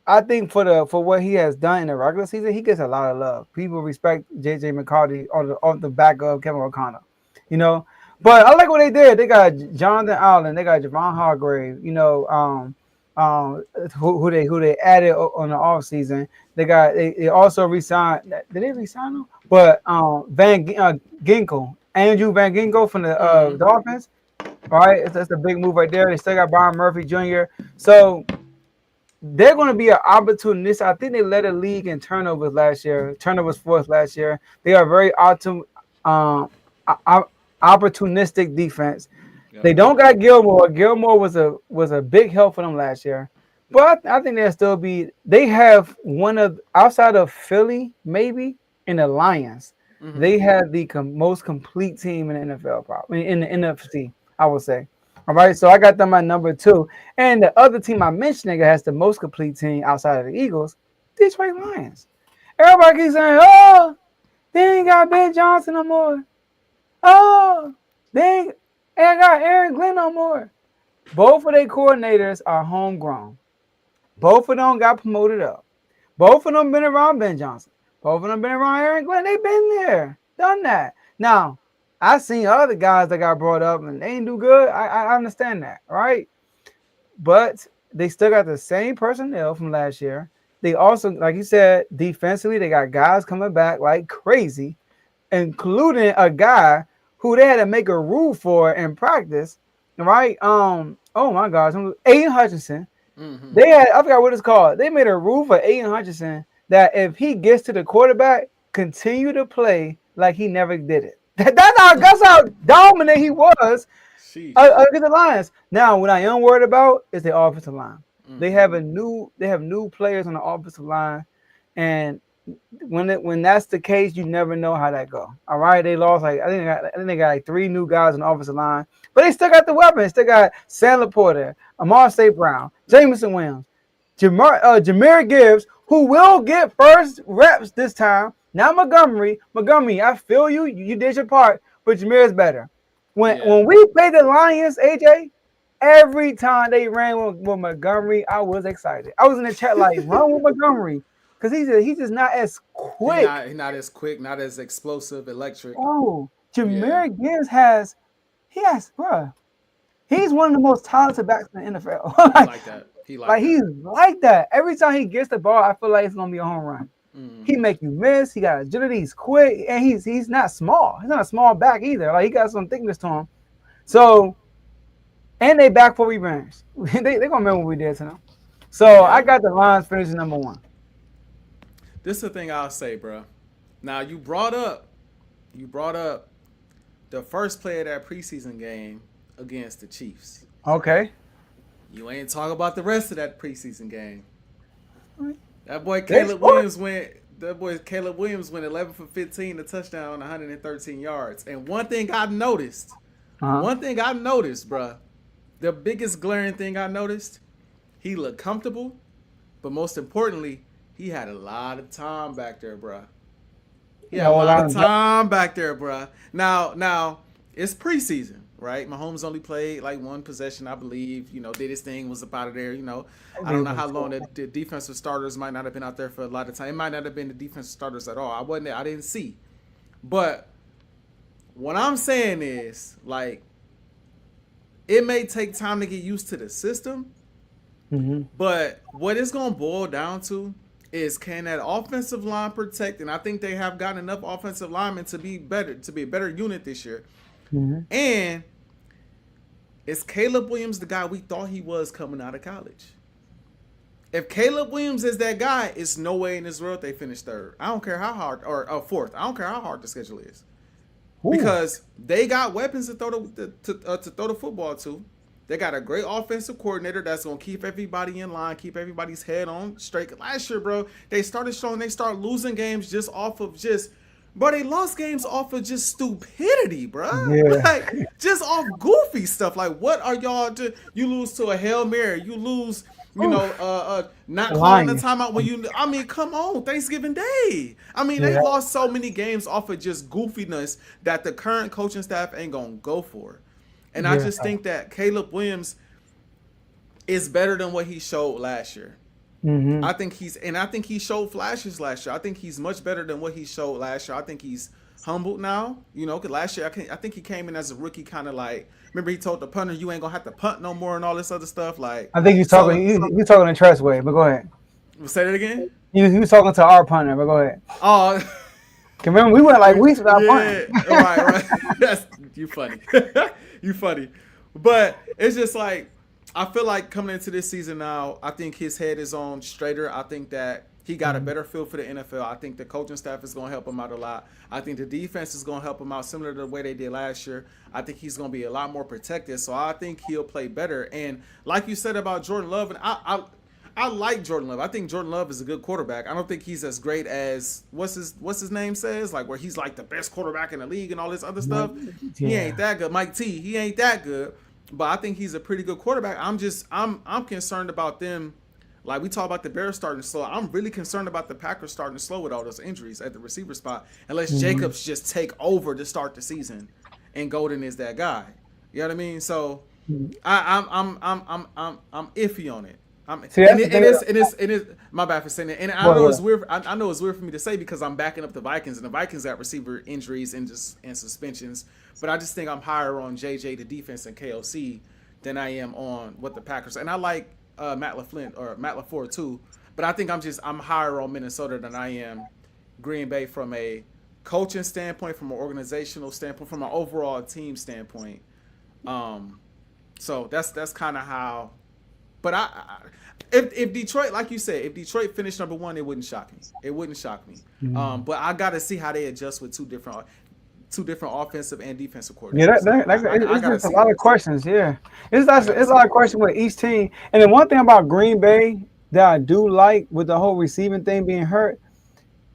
I think for what he has done in the regular season, he gets a lot of love. People respect J.J. McCarthy off the back of Kevin O'Connell. But I like what they did. They got Jonathan Allen. They got Javon Hargrave. Who they added on the offseason. They also re-signed. Did they re-sign him? But Van Ginkel, Andrew Van Ginkel from the Dolphins. Right, that's a big move right there. They still got Byron Murphy Jr. So they're going to be an opportunist. I think they led a league in turnovers last year. Turnovers fourth last year. They are very opportunistic defense. They don't got Gilmore. Gilmore was a big help for them last year. But I think they'll still be. They have one of, outside of Philly, maybe, and the Lions. They have the most complete team in the NFL, probably in the NFC, I would say. All right, so I got them at number 2. And the other team I mentioned that has the most complete team outside of the Eagles, Detroit Lions. Everybody keeps saying, oh, they ain't got Ben Johnson no more. Oh, they ain't got Aaron Glenn no more. Both of their coordinators are homegrown. Both of them got promoted up. Both of them been around Ben Johnson. Both of them been around Aaron Glenn. They been there, done that. Now, I seen other guys that got brought up and they ain't do good. I understand that, right? But they still got the same personnel from last year. They also, like you said, defensively, they got guys coming back like crazy, including a guy who they had to make a rule for in practice, right? Oh my gosh, Aiden Hutchinson. Mm-hmm. They had, I forgot what it's called. They made a rule for Aiden Hutchinson that if he gets to the quarterback, continue to play like he never did it. That's how dominant he was against the Lions. Now, what I am worried about is the offensive line. Mm-hmm. They have new players on the offensive line, and when that's the case, you never know how that go. All right, they lost I think they got like 3 new guys on the offensive line, but they still got the weapons. Still got Sam Laporta, Amar St. Brown, Jameson Williams, Jameer Gibbs, who will get first reps this time. Not Montgomery. Montgomery, I feel you. You did your part, but Jameer is better. When we played the Lions, AJ, every time they ran with Montgomery, I was excited. I was in the chat like, run with Montgomery. Because he's just not as quick. He's not as quick, not as explosive, electric. Oh, Jameer Gibbs bro. He's one of the most talented backs in the NFL. He like that. He's like that. Every time he gets the ball, I feel like it's gonna be a home run. Mm-hmm. He make you miss. He got agility. He's quick, and he's not small. He's not a small back either. Like he got some thickness to him. So, and they back for revenge. they gonna remember what we did to them. So I got the Lions finishing number 1. This is the thing I'll say, bro. Now you brought up the first play of that preseason game against the Chiefs. Okay. You ain't talk about the rest of that preseason game. That boy Caleb Williams went 11 for 15, a touchdown, 113 yards. And one thing I noticed, bro, the biggest glaring thing I noticed, he looked comfortable, but most importantly, he had a lot of time back there, bro. Now, it's preseason, right? Mahomes only played like one possession, I believe. Did his thing, was up out of there. I don't know how long the defensive starters might not have been out there for a lot of time. It might not have been the defensive starters at all. I didn't see. But what I'm saying is, like, it may take time to get used to the system. Mm-hmm. But what it's going to boil down to is, can that offensive line protect? And I think they have gotten enough offensive linemen to be a better unit this year. Mm-hmm. And is Caleb Williams the guy we thought he was coming out of college? If Caleb Williams is that guy, it's no way in this world they finish 3rd. I don't care how hard, or 4th. I don't care how hard the schedule is. Ooh. Because they got weapons to throw the football to. They got a great offensive coordinator that's going to keep everybody in line, keep everybody's head on straight. Last year, bro, they start losing games just off of they lost games off of just stupidity, bro. Yeah. Like, just off goofy stuff. Like, what are y'all doing? You lose to a Hail Mary. You lose, not calling the timeout come on, Thanksgiving Day. They lost so many games off of just goofiness that the current coaching staff ain't going to go for. And I just think that Caleb Williams is better than what he showed last year. Mm-hmm. I think he showed flashes last year. I think he's much better than what he showed last year. I think he's humbled now. Because last year I think he came in as a rookie, kind of like, remember he told the punter, you ain't gonna have to punt no more and all this other stuff. Like, I think he's talking in Tress way, but go ahead. Say that again. He was talking to our punter, but go ahead. Oh. Remember, we went like weeks without punting. Right. That's you funny. You funny. But it's just like, I feel like coming into this season now, I think his head is on straighter. I think that he got a better feel for the NFL. I think the coaching staff is going to help him out a lot. I think the defense is going to help him out similar to the way they did last year. I think he's going to be a lot more protected. So I think he'll play better. And like you said about Jordan Love, and I like Jordan Love. I think Jordan Love is a good quarterback. I don't think he's as great as what's his name says, like where he's like the best quarterback in the league and all this other stuff. Yeah. He ain't that good. Mike T, he ain't that good. but I think he's a pretty good quarterback. I'm concerned about them. Like we talk about the Bears starting to slow. I'm really concerned about the Packers starting to slow with all those injuries at the receiver spot. Unless Jacobs just take over to start the season, and Golden is that guy. You know what I mean? So I'm iffy on it. It is my bad for saying that. And I know it's weird. I know it's weird for me to say because I'm backing up the Vikings, and the Vikings got receiver injuries and suspensions. But I just think I'm higher on JJ the defense and KOC than I am on what the Packers. And I like Matt LaFleur too. But I think I'm higher on Minnesota than I am Green Bay from a coaching standpoint, from an organizational standpoint, from an overall team standpoint. So that's kind of how. But if Detroit, like you said, if Detroit finished number one, it wouldn't shock me. It wouldn't shock me. But I got to see how they adjust with two different offensive and defensive coordinators. Yeah, it's a lot of questions. Yeah, it's a lot of questions with each team. And then one thing about Green Bay that I do like with the whole receiving thing being hurt,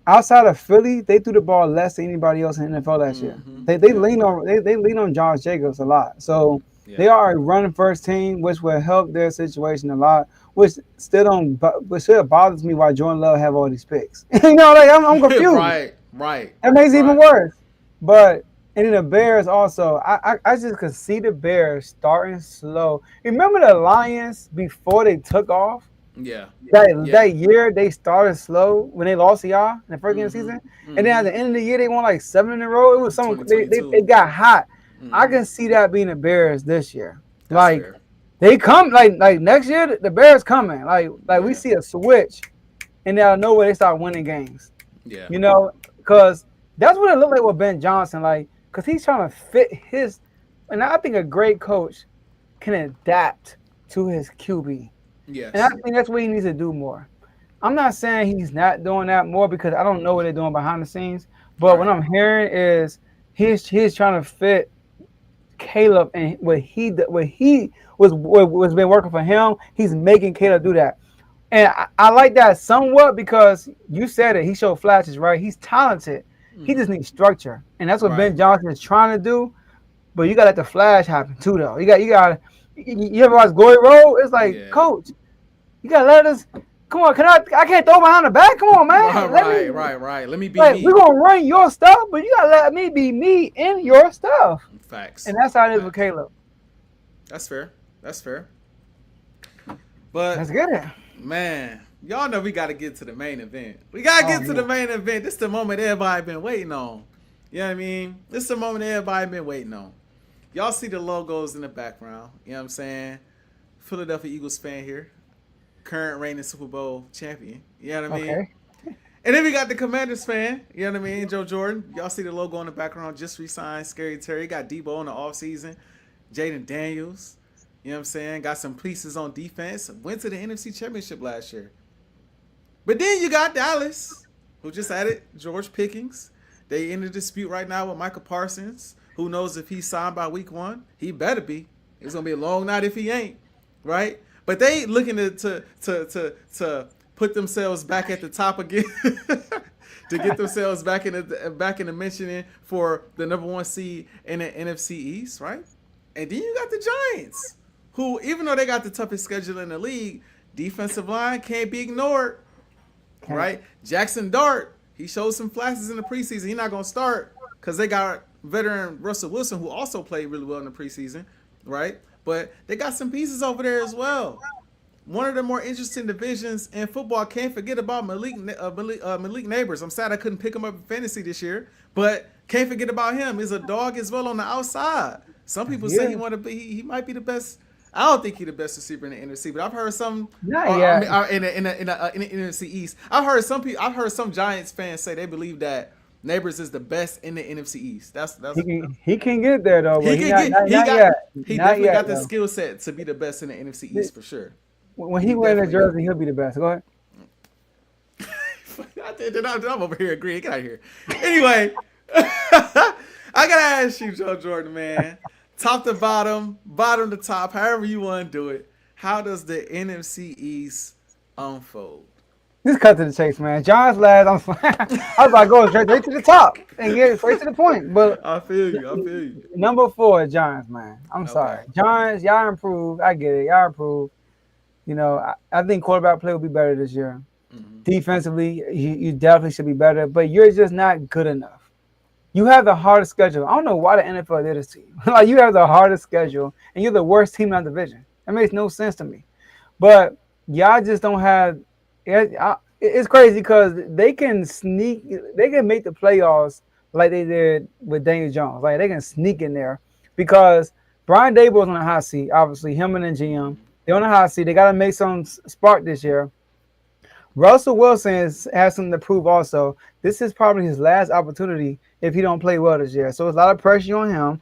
outside of Philly, they threw the ball less than anybody else in the NFL last year. They lean on Josh Jacobs a lot. So they are a running first team, which will help their situation a lot. Which still bothers me why Jordan Love have all these picks. I'm confused. Right. That makes it even worse. But and then the Bears also, I just could see the Bears starting slow. Remember the Lions before they took off? Yeah. That year they started slow when they lost to y'all in the first game of the season. And then at the end of the year they won like 7 in a row. It was something they got hot. I can see that being the Bears this year. That's fair. They come like next year the Bears coming. We see a switch and out of nowhere they start winning games. Yeah. Because that's what it looked like with Ben Johnson, because he's trying to fit his, and I think a great coach can adapt to his QB. Yes. And I think that's what he needs to do more. I'm not saying he's not doing that more because I don't know what they're doing behind the scenes, but what I'm hearing is he's trying to fit Caleb and what he was been working for him. He's making Caleb do that. And I like that somewhat because you said it. He showed flashes, right? He's talented. He just needs structure, and that's what Ben Johnson is trying to do. But you got to let the flash happen too, though. You ever watch Glory Road? It's like, Coach, you got to let us. Come on, I can't throw behind the back. Come on, man. Right. Let me be me. We're gonna run your stuff, but you gotta let me be me in your stuff. Facts. And that's how it is with Caleb. That's fair. But let's get it, man. Y'all know we got to get to the main event. We got to get to the main event. This is the moment everybody been waiting on. You know what I mean? This is the moment everybody been waiting on. Y'all see the logos in the background. You know what I'm saying? Philadelphia Eagles fan here. Current reigning Super Bowl champion. You know what I mean? Okay. And then we got the Commanders fan. You know what I mean? Joe Jordan. Y'all see the logo in the background. Just re-signed Scary Terry. Got Debo in the offseason. Jaden Daniels. You know what I'm saying? Got some pieces on defense. Went to the NFC Championship last year. But then you got Dallas, who just added George Pickens. They in a dispute right now with Michael Parsons. Who knows if he's signed by week 1? He better be. It's gonna be a long night if he ain't, right? But they looking to put themselves back at the top again, to get themselves back in the mentioning for the number 1 seed in the NFC East, right? And then you got the Giants, who even though they got the toughest schedule in the league, defensive line can't be ignored. Right, Jackson Dart, he showed some flashes in the preseason. He's not gonna start because they got veteran Russell Wilson, who also played really well in the preseason, right? But they got some pieces over there as well. One of the more interesting divisions in football. Can't forget about Malik Neighbors. I'm sad I couldn't pick him up in fantasy this year, but can't forget about him. He's a dog as well on the outside. Some people say he might be the best. I don't think he's the best receiver in the NFC, but I've heard some in the NFC East. I've heard some Giants fans say they believe that Neighbors is the best in the NFC East. He can get there though. He definitely got the skill set to be the best in the NFC East for sure. When he wears that jersey, he'll be the best. Go ahead. I'm over here agreeing. Get out of here. Anyway, I gotta ask you, Joe Jordan, man. Top to bottom, bottom to top, however you want to do it. How does the NFC East unfold? Just cut to the chase, man. Giants last. I was about to go straight to the top and get straight to the point. But I feel you. I feel you. number 4, Giants, man. I'm Okay. sorry. Giants, y'all improved. I get it. Y'all improved. You know, I think quarterback play will be better this year. Mhm. Defensively, you definitely should be better, but you're just not good enough. You have the hardest schedule. I don't know why the NFL did this to you. Like, you have the hardest schedule, and you're the worst team in that division. That makes no sense to me. But y'all just don't have. It's crazy because they can make the playoffs like they did with Daniel Jones. Like, they can sneak in there because Brian Daboll's on the hot seat. Obviously, him and the GM, they're on the hot seat. They got to make some spark this year. Russell Wilson has something to prove also. This is probably his last opportunity if he don't play well this year. So it's a lot of pressure on him.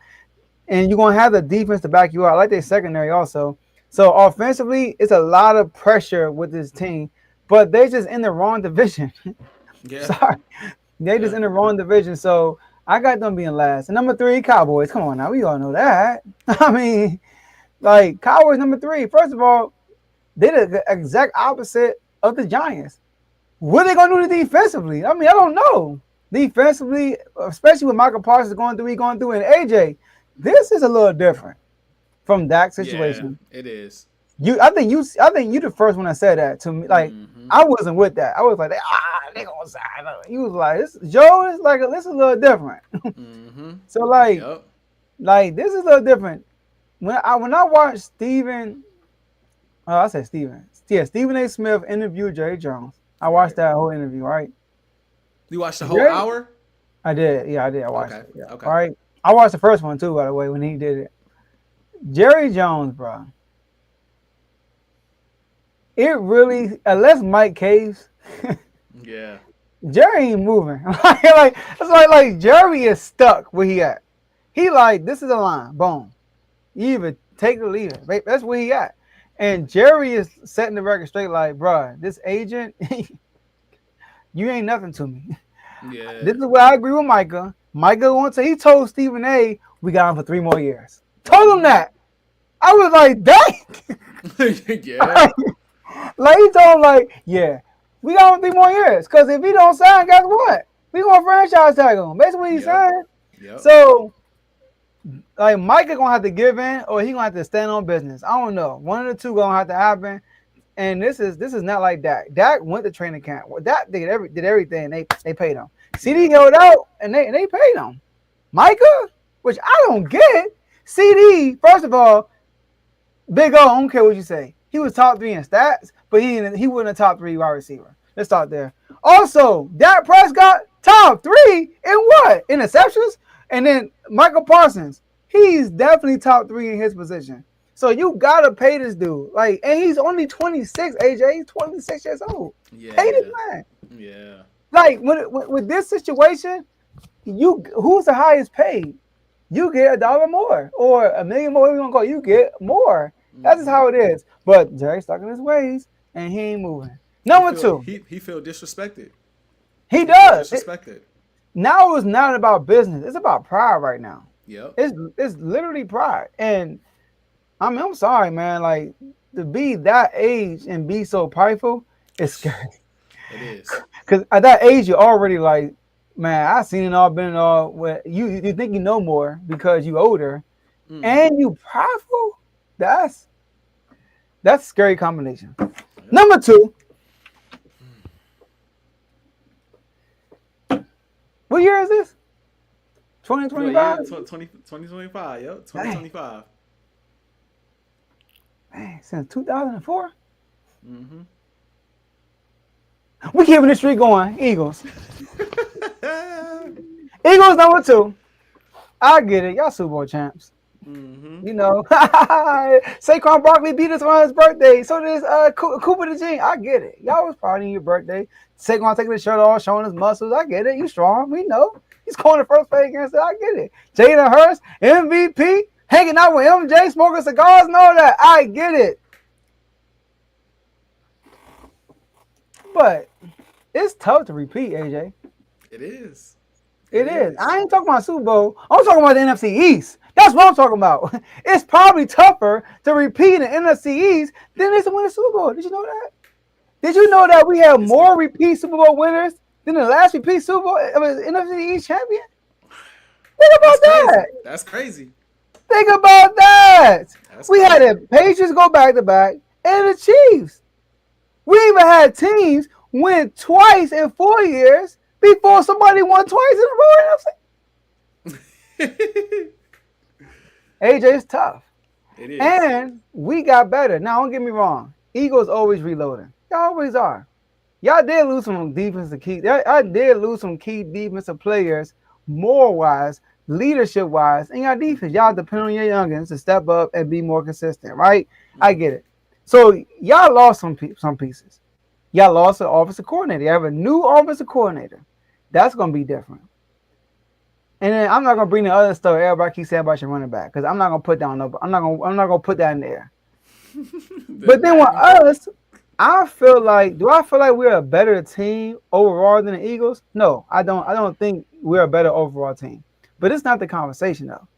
And you're going to have the defense to back you up. I like their secondary also. So offensively, it's a lot of pressure with this team. But they're just in the wrong division. Yeah. Sorry. They're just in the wrong division. So I got them being last. And number 3, Cowboys. Come on now. We all know that. I mean, like, Cowboys number 3. First of all, they're the exact opposite of the Giants. What are they going to do defensively? I mean, I don't know. Defensively, especially with Michael Parsons going through, and AJ, this is a little different from Dak's situation. Yeah, it is. I think you the first one that said that to me. Like, I wasn't with that. I was like, they gonna sign up. You was like, Joe is like, this is a little different. So like, this is a little different. When I watched Stephen A. Smith interview Jerry Jones. I watched that whole interview, right? You watched the whole hour? I did. Yeah, I did. I watched it. Yeah. Okay. All right. I watched the first one too, by the way, when he did it. Jerry Jones, bro. It really, unless Mike caves, yeah, Jerry ain't moving. like Jerry is stuck where he at. He like, this is the line. Boom. You either take it or leave it. That's where he at. And Jerry is setting the record straight like, bro, this agent, you ain't nothing to me. Yeah. This is where I agree with Micah. Micah he told Stephen A, we got him for 3 more years. Told him that. I was like, dang. Yeah. Like, he told him, like, yeah, we got him 3 more years. Because if he don't sign, guess what? We going to franchise tag him. Basically what he's saying. Yep. So, like, Micah going to have to give in or he going to have to stand on business. I don't know. One of the two going to have to happen. And this is not like Dak. Dak went to training camp. Well, Dak did everything. They paid him. CD held out and they paid him. Micah, which I don't get. CD, first of all, Big O, I don't care what you say. He was top 3 in stats, but he wasn't a top 3 wide receiver. Let's start there. Also, Dak Prescott, top 3 in what? Interceptions? And then Michael Parsons, he's definitely top 3 in his position. So you gotta pay this dude. Like, and he's only 26, AJ. He's 26 years old. Yeah. Pay this man. Yeah. Like, with this situation, who's the highest paid? You get $1 more or $1 million more. Whatever you want to call it, you get more. That's just how it is. But Jerry's stuck in his ways, and he ain't moving. Number 2. He feel disrespected. He does. Disrespected. Now it's not about business. It's about pride right now. Yep. It's literally pride. And I mean, I'm sorry, man. Like, to be that age and be so prideful, it's scary. It is. Because at that age, you're already like, man, I've seen it all, been it all. Where you think you know more because you older, and you prideful. That's a scary combination. Number 2. What year is this? 2025? 2025, yep. 2025. Man, since 2004? We keeping this streak going. Eagles. Eagles number 2. I get it. Y'all Super Bowl champs. You know. Saquon Barkley beat us on his birthday. So did Cooper the Gene. I get it. Y'all was partying your birthday. Saquon taking his shirt off, showing his muscles. I get it. You strong. We know. He's calling the first play against it. I get it. Jalen Hurts, MVP, hanging out with MJ, smoking cigars and all that. I get it. But it's tough to repeat, AJ. It is. It is. I ain't talking about Super Bowl. I'm talking about the NFC East. That's what I'm talking about. It's probably tougher to repeat in the NFC East than it is to win a Super Bowl. Did you know that? Did you know that we have more repeat Super Bowl winners than the last repeat Super Bowl NFC East champion? Think about That's crazy. that. That's crazy. Think about that. That's We had crazy. the Patriots go back to back and the Chiefs. We even had teams win twice in 4 years before somebody won twice in a row. AJ is tough. It is. And we got better. Now, don't get me wrong. Eagles always reloading. Y'all always are. Y'all did lose some defensive key. I did lose some key defensive players, more wise, leadership wise, and y'all defense. Y'all depend on your youngins to step up and be more consistent, right? I get it. So y'all lost some pieces. Y'all lost an offensive coordinator. You have a new offensive coordinator. That's gonna be different. And then I'm not gonna bring the other stuff everybody keeps saying about your running back because I'm not gonna put down I'm not gonna put that in there. But then with us, I feel like we're a better team overall than the Eagles? No, I don't think we're a better overall team. But it's not the conversation though.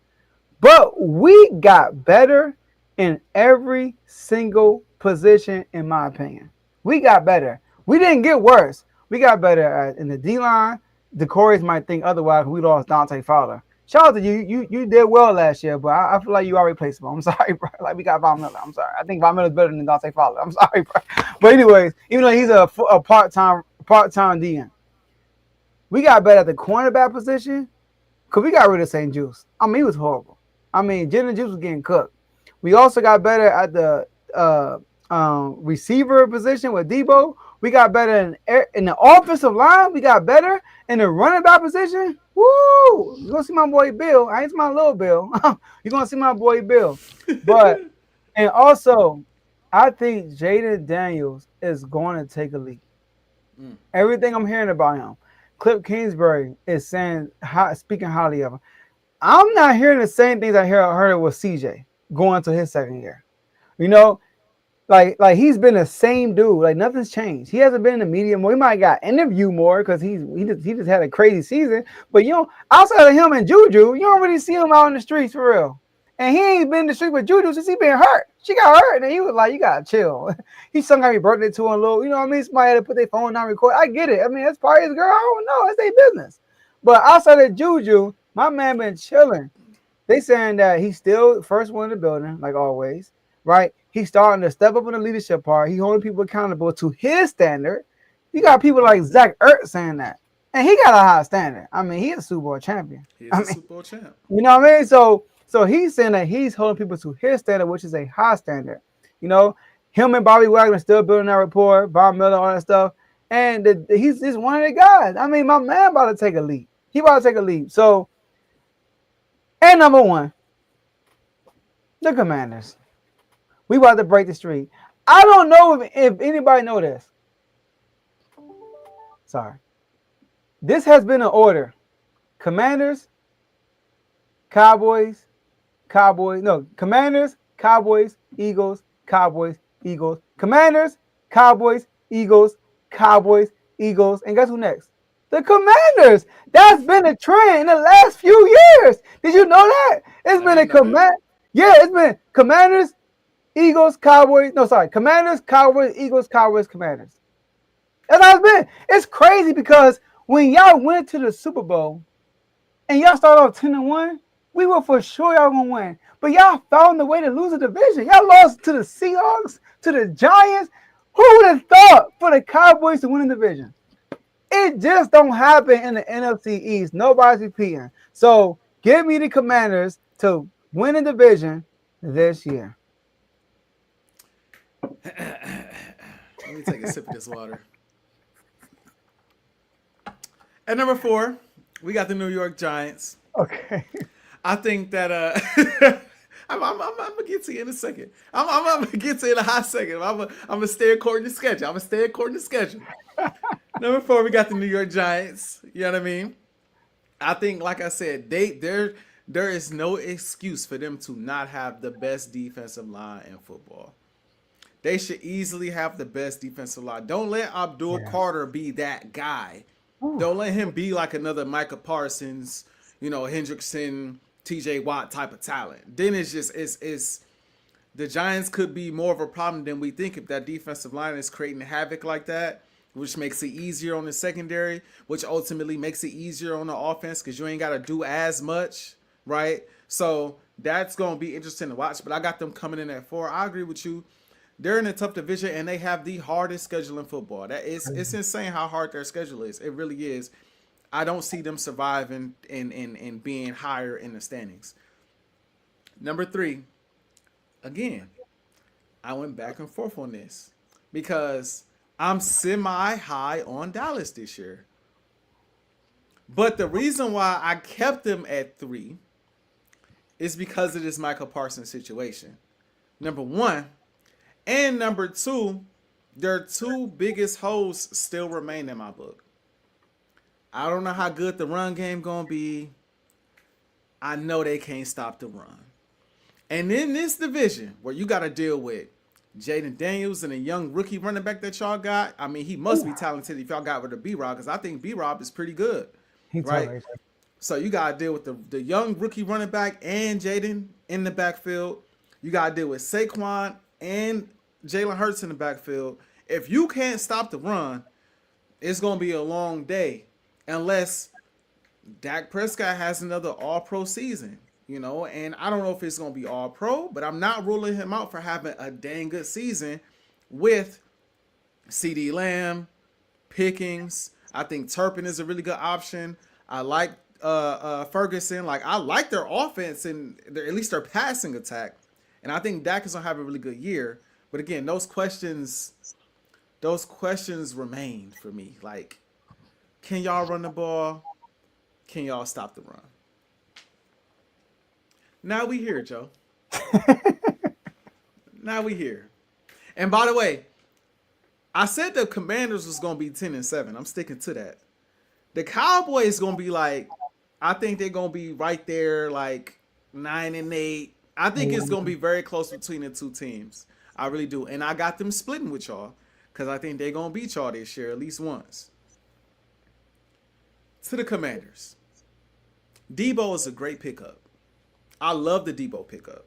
But we got better in every single position, in my opinion. We got better. We didn't get worse. We got better in the D-line. The Corys might think otherwise. We lost Dante Fowler. Shout out to you. You did well last year, but I feel like you are replaceable. I'm sorry, bro. Like we got Von Miller. I'm sorry. I think Von Miller's better than Dante Fowler. I'm sorry, bro. But anyways, even though he's a part-time DN, we got better at the cornerback position because we got rid of St. Juice. I mean, he was horrible. I mean, Jalen Juice was getting cooked. We also got better at the receiver position with Debo. We got better in the offensive line. We got better in the running back position. Woo! You're going to see my boy Bill. I ain't my little Bill. You're going to see my boy Bill. But, and also, I think Jaden Daniels is going to take a leap. Everything I'm hearing about him. Cliff Kingsbury is speaking highly of him. I'm not hearing the same things I heard with CJ going to his second year. You know, like he's been the same dude. Like nothing's changed. He hasn't been in the media more. He might have got interviewed more because he just had a crazy season. But you know, outside of him and Juju, you don't really see him out in the streets for real. And he ain't been in the street with Juju since he been hurt. She got hurt, and he was like, "You gotta chill." He sung happy birthday to him a little. You know what I mean? Somebody had to put their phone down and record. I get it. I mean, that's probably his girl. I don't know. It's their business. But outside of Juju, my man been chilling. They saying that he's still first one in the building, like always, right? He's starting to step up in the leadership part. He's holding people accountable to his standard. You got people like Zach Ertz saying that. And he got a high standard. I mean, he's a Super Bowl champion. He's a Super Bowl champ. You know what I mean? So he's saying that he's holding people to his standard, which is a high standard. You know, him and Bobby Wagner still building that rapport, Von Miller, all that stuff. And he's just one of the guys. I mean, my man about to take a leap. He about to take a leap. So, and number one, the Commanders. We about to break the streak. I don't know if anybody know this. Sorry. This has been an order. Commanders, Cowboys, Commanders, Cowboys, Eagles, Cowboys, Eagles, Commanders, Cowboys, Eagles, Cowboys, Eagles, and guess who next? The Commanders. That's been a trend in the last few years. Did you know that? It's been it's been Commanders, Eagles, Cowboys. No, sorry. Commanders, Cowboys, Eagles, Cowboys, Commanders. That's how it's been. It's crazy because when y'all went to the Super Bowl and y'all started off 10-1, we were for sure y'all gonna win. But y'all found a way to lose a division. Y'all lost to the Seahawks, to the Giants. Who would have thought for the Cowboys to win the division? It just don't happen in the NFC East. Nobody's repeating. So give me the Commanders to win the division this year. Let me take a sip of this water. At number 4, we got the New York Giants. Okay. I think that I'm gonna get to you in a second. I'm gonna get to you in a hot second. I'm gonna stay according to schedule. Number 4, we got the New York Giants. You know what I mean? I think, like I said, there is no excuse for them to not have the best defensive line in football. They should easily have the best defensive line. Don't let Abdul Carter be that guy. Ooh. Don't let him be like another Micah Parsons, Hendrickson, TJ Watt type of talent. Then it's the Giants could be more of a problem than we think if that defensive line is creating havoc like that, which makes it easier on the secondary, which ultimately makes it easier on the offense because you ain't got to do as much, right? So that's going to be interesting to watch. But I got them coming in at 4. I agree with you. They're in a tough division, and they have the hardest schedule in football. It's insane how hard their schedule is. It really is. I don't see them surviving and being higher in the standings. Number 3, again, I went back and forth on this because I'm semi-high on Dallas this year. But the reason why I kept them at 3 is because of this Michael Parsons situation. Number 1. And number 2, their 2 biggest holes still remain in my book. I don't know how good the run game going to be. I know they can't stop the run. And in this division where you got to deal with Jaden Daniels and a young rookie running back that y'all got, I mean, he must be talented if y'all got rid of B-Rob because I think B-Rob is pretty good, right? So you got to deal with the young rookie running back and Jaden in the backfield. You got to deal with Saquon and Jalen Hurts in the backfield. If you can't stop the run, it's going to be a long day unless Dak Prescott has another all-pro season. You know, and I don't know if it's going to be all pro, but I'm not ruling him out for having a dang good season with CeeDee Lamb, Pickens. I think Turpin is a really good option. I like Ferguson. Like, I like their offense and at least their passing attack. And I think Dak is going to have a really good year. But again, those questions remain for me. Like, can y'all run the ball? Can y'all stop the run? Now we here, Joe. Now we here. And by the way, I said the Commanders was going to be 10-7. I'm sticking to that. The Cowboys going to be like, I think they're going to be right there, like 9-8. I think it's going to be very close between the 2 teams. I really do. And I got them splitting with y'all because I think they're going to beat y'all this year at least once. To the Commanders. Debo is a great pickup. I love the Debo pickup,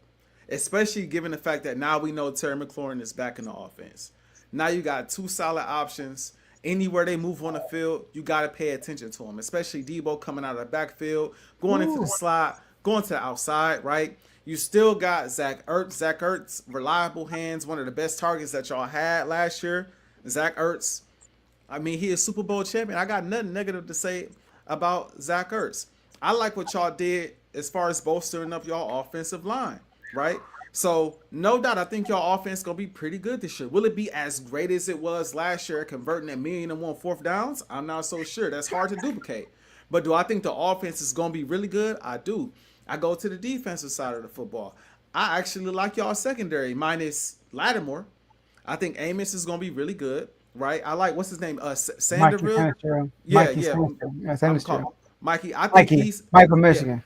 especially given the fact that now we know Terry McLaurin is back in the offense. Now you got 2 solid options. Anywhere they move on the field, you got to pay attention to them, especially Debo coming out of the backfield, going into the slot, going to the outside, right? You still got Zach Ertz. Zach Ertz, reliable hands, one of the best targets that y'all had last year. Zach Ertz, I mean, he is Super Bowl champion. I got nothing negative to say about Zach Ertz. I like what y'all did as far as bolstering up y'all offensive line, right? So, no doubt, I think y'all offense going to be pretty good this year. Will it be as great as it was last year, converting at 1,000,001 4th downs? I'm not so sure. That's hard to duplicate. But do I think the offense is going to be really good? I do. I go to the defensive side of the football. I actually like y'all secondary, minus Lattimore. I think Amos is going to be really good, right? I like, what's his name? Sanderville? Yeah. Mikey. I think he's Mike from Michigan.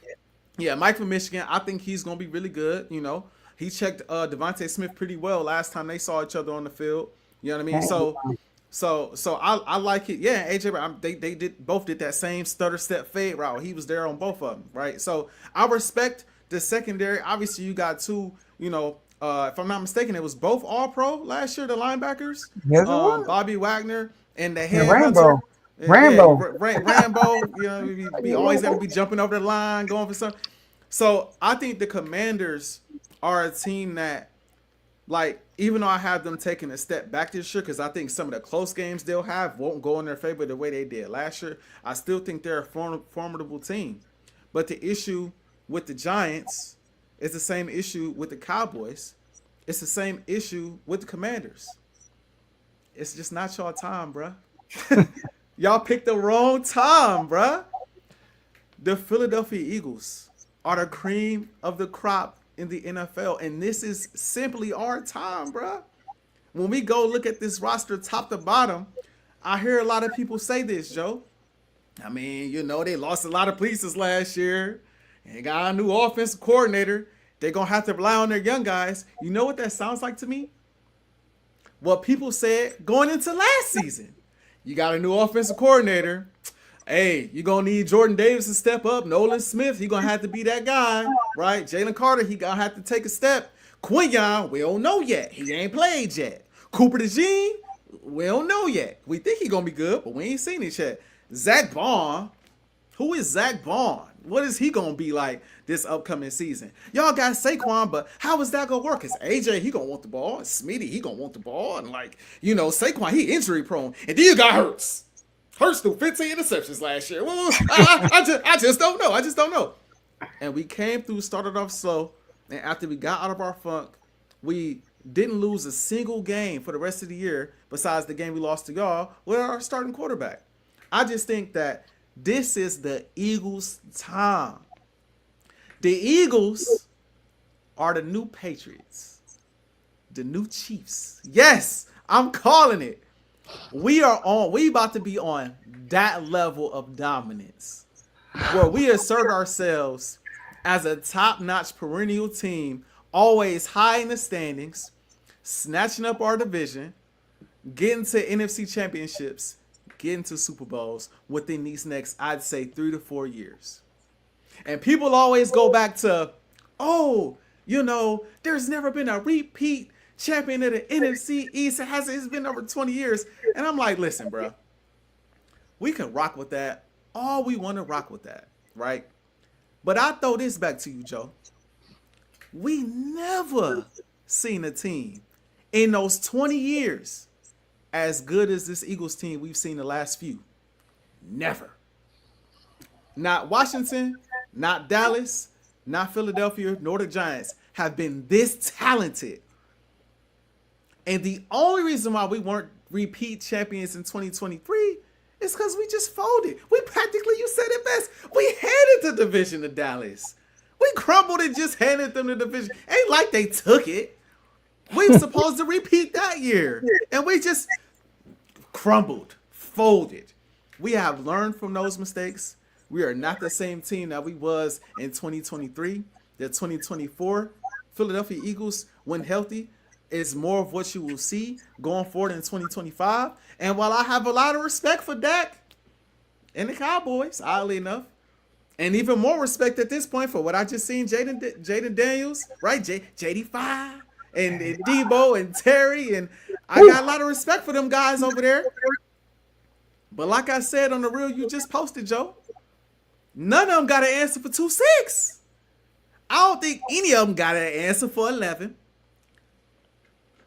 Yeah, Mike from Michigan. I think he's going to be really good. You know, he checked Devontae Smith pretty well last time they saw each other on the field. You know what I mean? So I like it. Yeah, AJ Brown, they both did that same stutter step fade route. He was there on both of them, right? So I respect the secondary. Obviously, you got 2, you know, if I'm not mistaken, it was both all-pro last year, the linebackers. Yes, Bobby Wagner and the head Rambo. Rambo, you know, we always got to be jumping over the line, going for something. So I think the Commanders are a team that, like, even though I have them taking a step back this year, because I think some of the close games they'll have won't go in their favor the way they did last year, I still think they're a formidable team. But the issue with the Giants is the same issue with the Cowboys. It's the same issue with the Commanders. It's just not y'all time, bruh. Y'all picked the wrong time, bruh. The Philadelphia Eagles are the cream of the crop in the NFL, and this is simply our time, bruh. When we go look at this roster top to bottom, I hear a lot of people say this, Joe. I mean, you know, they lost a lot of pieces last year and got a new offensive coordinator. They're going to have to rely on their young guys. You know what that sounds like to me? What people said going into last season. You got a new offensive coordinator. Hey, you're going to need Jordan Davis to step up. Nolan Smith, he's going to have to be that guy, right? Jalen Carter, he going to have to take a step. Quinyon, we don't know yet. He ain't played yet. Cooper DeJean, we don't know yet. We think he gonna be good, but we ain't seen it yet. Zach Bond, who is Zach Bond? What is he gonna be like this upcoming season? Y'all got Saquon, but how is that gonna work? Cause AJ, he gonna want the ball. Smitty, he gonna want the ball. And Saquon, he injury prone. And then you got Hurts. Hurts threw 15 interceptions last year. Well, I just don't know. I just don't know. And we came through, started off slow. And after we got out of our funk, we didn't lose a single game for the rest of the year besides the game we lost to y'all with our starting quarterback. I just think that this is the Eagles' time. The Eagles are the new Patriots, the new Chiefs. Yes, I'm calling it. We about to be on that level of dominance where we assert ourselves as a top-notch perennial team, always high in the standings, snatching up our division, getting to NFC championships, getting to Super Bowls within these next, I'd say, 3 to 4 years. And people always go back to, there's never been a repeat champion of the NFC East. It's been over 20 years. And I'm like, listen, bro, we can rock with that. All we want to rock with that, right? But I throw this back to you, Joe. We never seen a team in those 20 years as good as this Eagles team we've seen the last few. Never. Not Washington, not Dallas, not Philadelphia, nor the Giants have been this talented. And the only reason why we weren't repeat champions in 2023 is because we just folded. We practically, you said it best, we handed the division to Dallas. We crumbled and just handed them the division. Ain't like they took it. We were supposed to repeat that year. And we just crumbled, folded. We have learned from those mistakes. We are not the same team that we was in 2023. The 2024 Philadelphia Eagles, when healthy, is more of what you will see going forward in 2025. And while I have a lot of respect for Dak and the Cowboys, oddly enough, and even more respect at this point for what I just seen Jaden Daniels, right? JD5 and Debo and Terry. And I got a lot of respect for them guys over there. But like I said on the reel you just posted, Joe, none of them got an answer for 2-6. I don't think any of them got an answer for 11.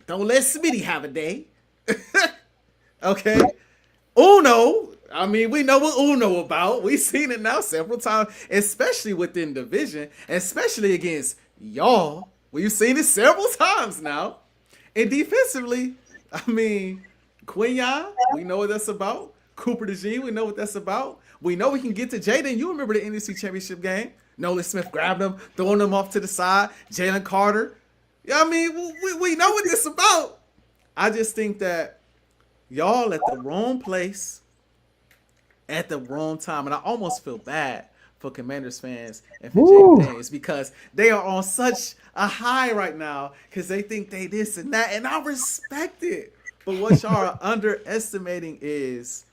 Don't let Smitty have a day. Okay. Uno. I mean, we know what Uno about. We've seen it now several times, especially within division, especially against y'all. We've seen it several times now. And defensively, I mean, Quinyon, we know what that's about. Cooper DeJean, we know what that's about. We know we can get to Jaden. You remember the NFC Championship game? Nolan Smith grabbed him, throwing him off to the side. Jalen Carter. I mean, we know what this is about. I just think that y'all at the wrong place at the wrong time. And I almost feel bad for Commanders fans and for Jaden Daniels because they are on such a high right now because they think they this and that. And I respect it. But what y'all are underestimating is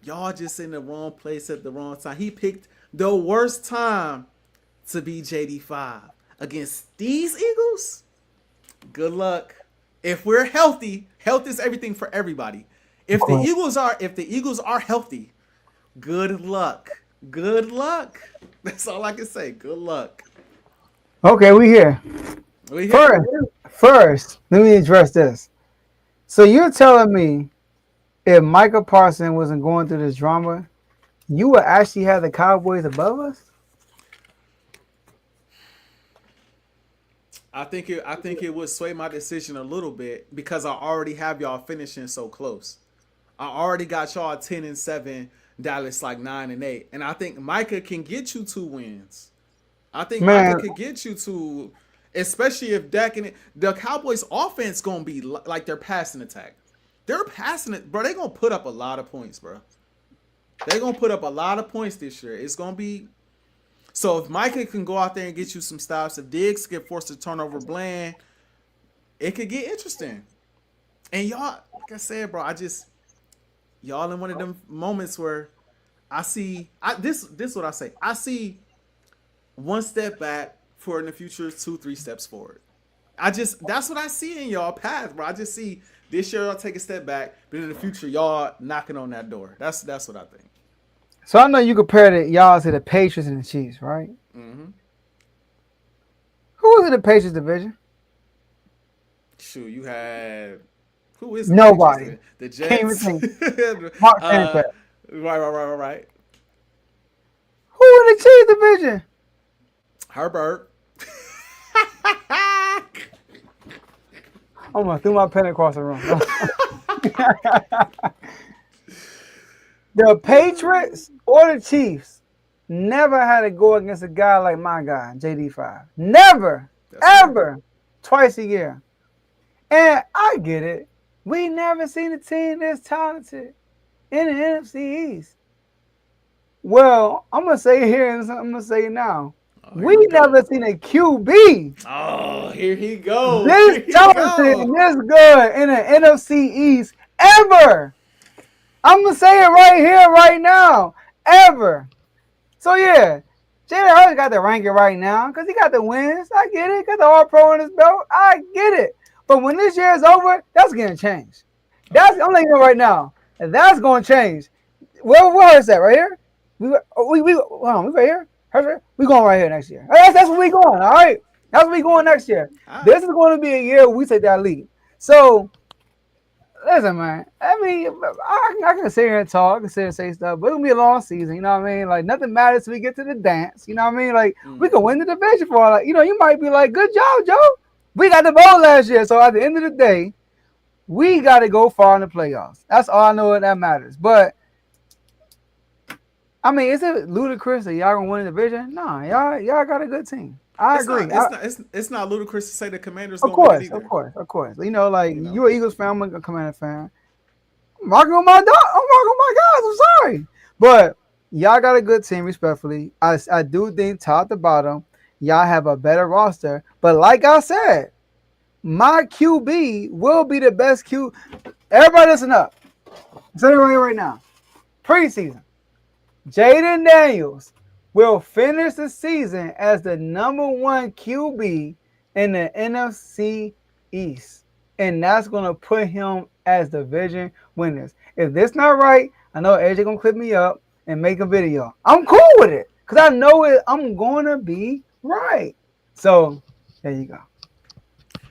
y'all just in the wrong place at the wrong time. He picked the worst time to be JD5 against these Eagles. Good luck. If we're healthy, health is everything for everybody. If the Eagles are healthy, good luck. Good luck. That's all I can say. Good luck. Okay, we here. First, let me address this. So you're telling me if Micah Parsons wasn't going through this drama, you would actually have the Cowboys above us? I think it would sway my decision a little bit because I already have y'all finishing so close. I already got y'all 10-7, Dallas like 9-8, and I think Micah can get you 2 wins. I think Micah could get you 2, especially if Dak and the Cowboys' offense gonna be like their passing attack. They're passing it, bro. They're gonna put up a lot of points, bro. They're gonna put up a lot of points this year. It's gonna be. So if Micah can go out there and get you some stops, if Diggs get forced to turn over Bland, it could get interesting. And y'all, like I said, bro, y'all in one of them moments where I see, this is what I say. I see 1 step back for in the future, 2-3 steps forward. that's what I see in y'all path, bro. I just see this year y'all take a step back, but in the future y'all knocking on that door. That's what I think. So I know you compared y'all to the Patriots and the Chiefs, right? Mm-hmm. Who was in the Patriots division? Shoot, you had who is Nobody. The Can't even Jets. think. Mark uh, right. Who in the Chiefs division? Herbert. I'm gonna throw my pen across the room. The Patriots or the Chiefs never had to go against a guy like my guy, JD5. Never, ever, twice a year. And I get it. We never seen a team this talented in the NFC East. Well, I'm gonna say it here and I'm gonna say it now. We never seen a QB. Oh, here he goes. This talented and this good in the NFC East ever. I'm gonna say it right here, right now, ever. So yeah, Jalen Hurts got the ranking right now because he got the wins. I get it. Got the All-Pro on his belt. I get it. But when this year is over, that's gonna change. I'm letting you know right now. That's gonna change. Where Hurts at? Right here? We hold on. We right here. Hurts, we going right here next year. That's where we going. All right. That's where we going next year. This is going to be a year we take that lead. So. Listen, man. I mean, I can sit here and talk, I can sit here and say stuff, but it's gonna be a long season. You know what I mean? Like nothing matters till we get to the dance. You know what I mean? Like we can win the division for all. Like you might be like, "Good job, Joe. We got the bowl last year." So at the end of the day, we got to go far in the playoffs. That's all I know that matters. But I mean, is it ludicrous that y'all gonna win the division? No, y'all got a good team. I agree. It's not ludicrous to say the Commanders. Of course. You know, like you're an Eagles fan, I'm a Commander fan. I'm rocking with my dog. I'm rocking with my guys. I'm sorry, but y'all got a good team. Respectfully, I do think top to bottom, y'all have a better roster. But like I said, my QB will be the best QB. Everybody listen up. I'm saying it right now. Preseason, Jaden Daniels will finish the season as the number 1 QB in the NFC East. And that's going to put him as division winners. If this not right, I know AJ going to clip me up and make a video. I'm cool with it because I know I'm going to be right. So, there you go.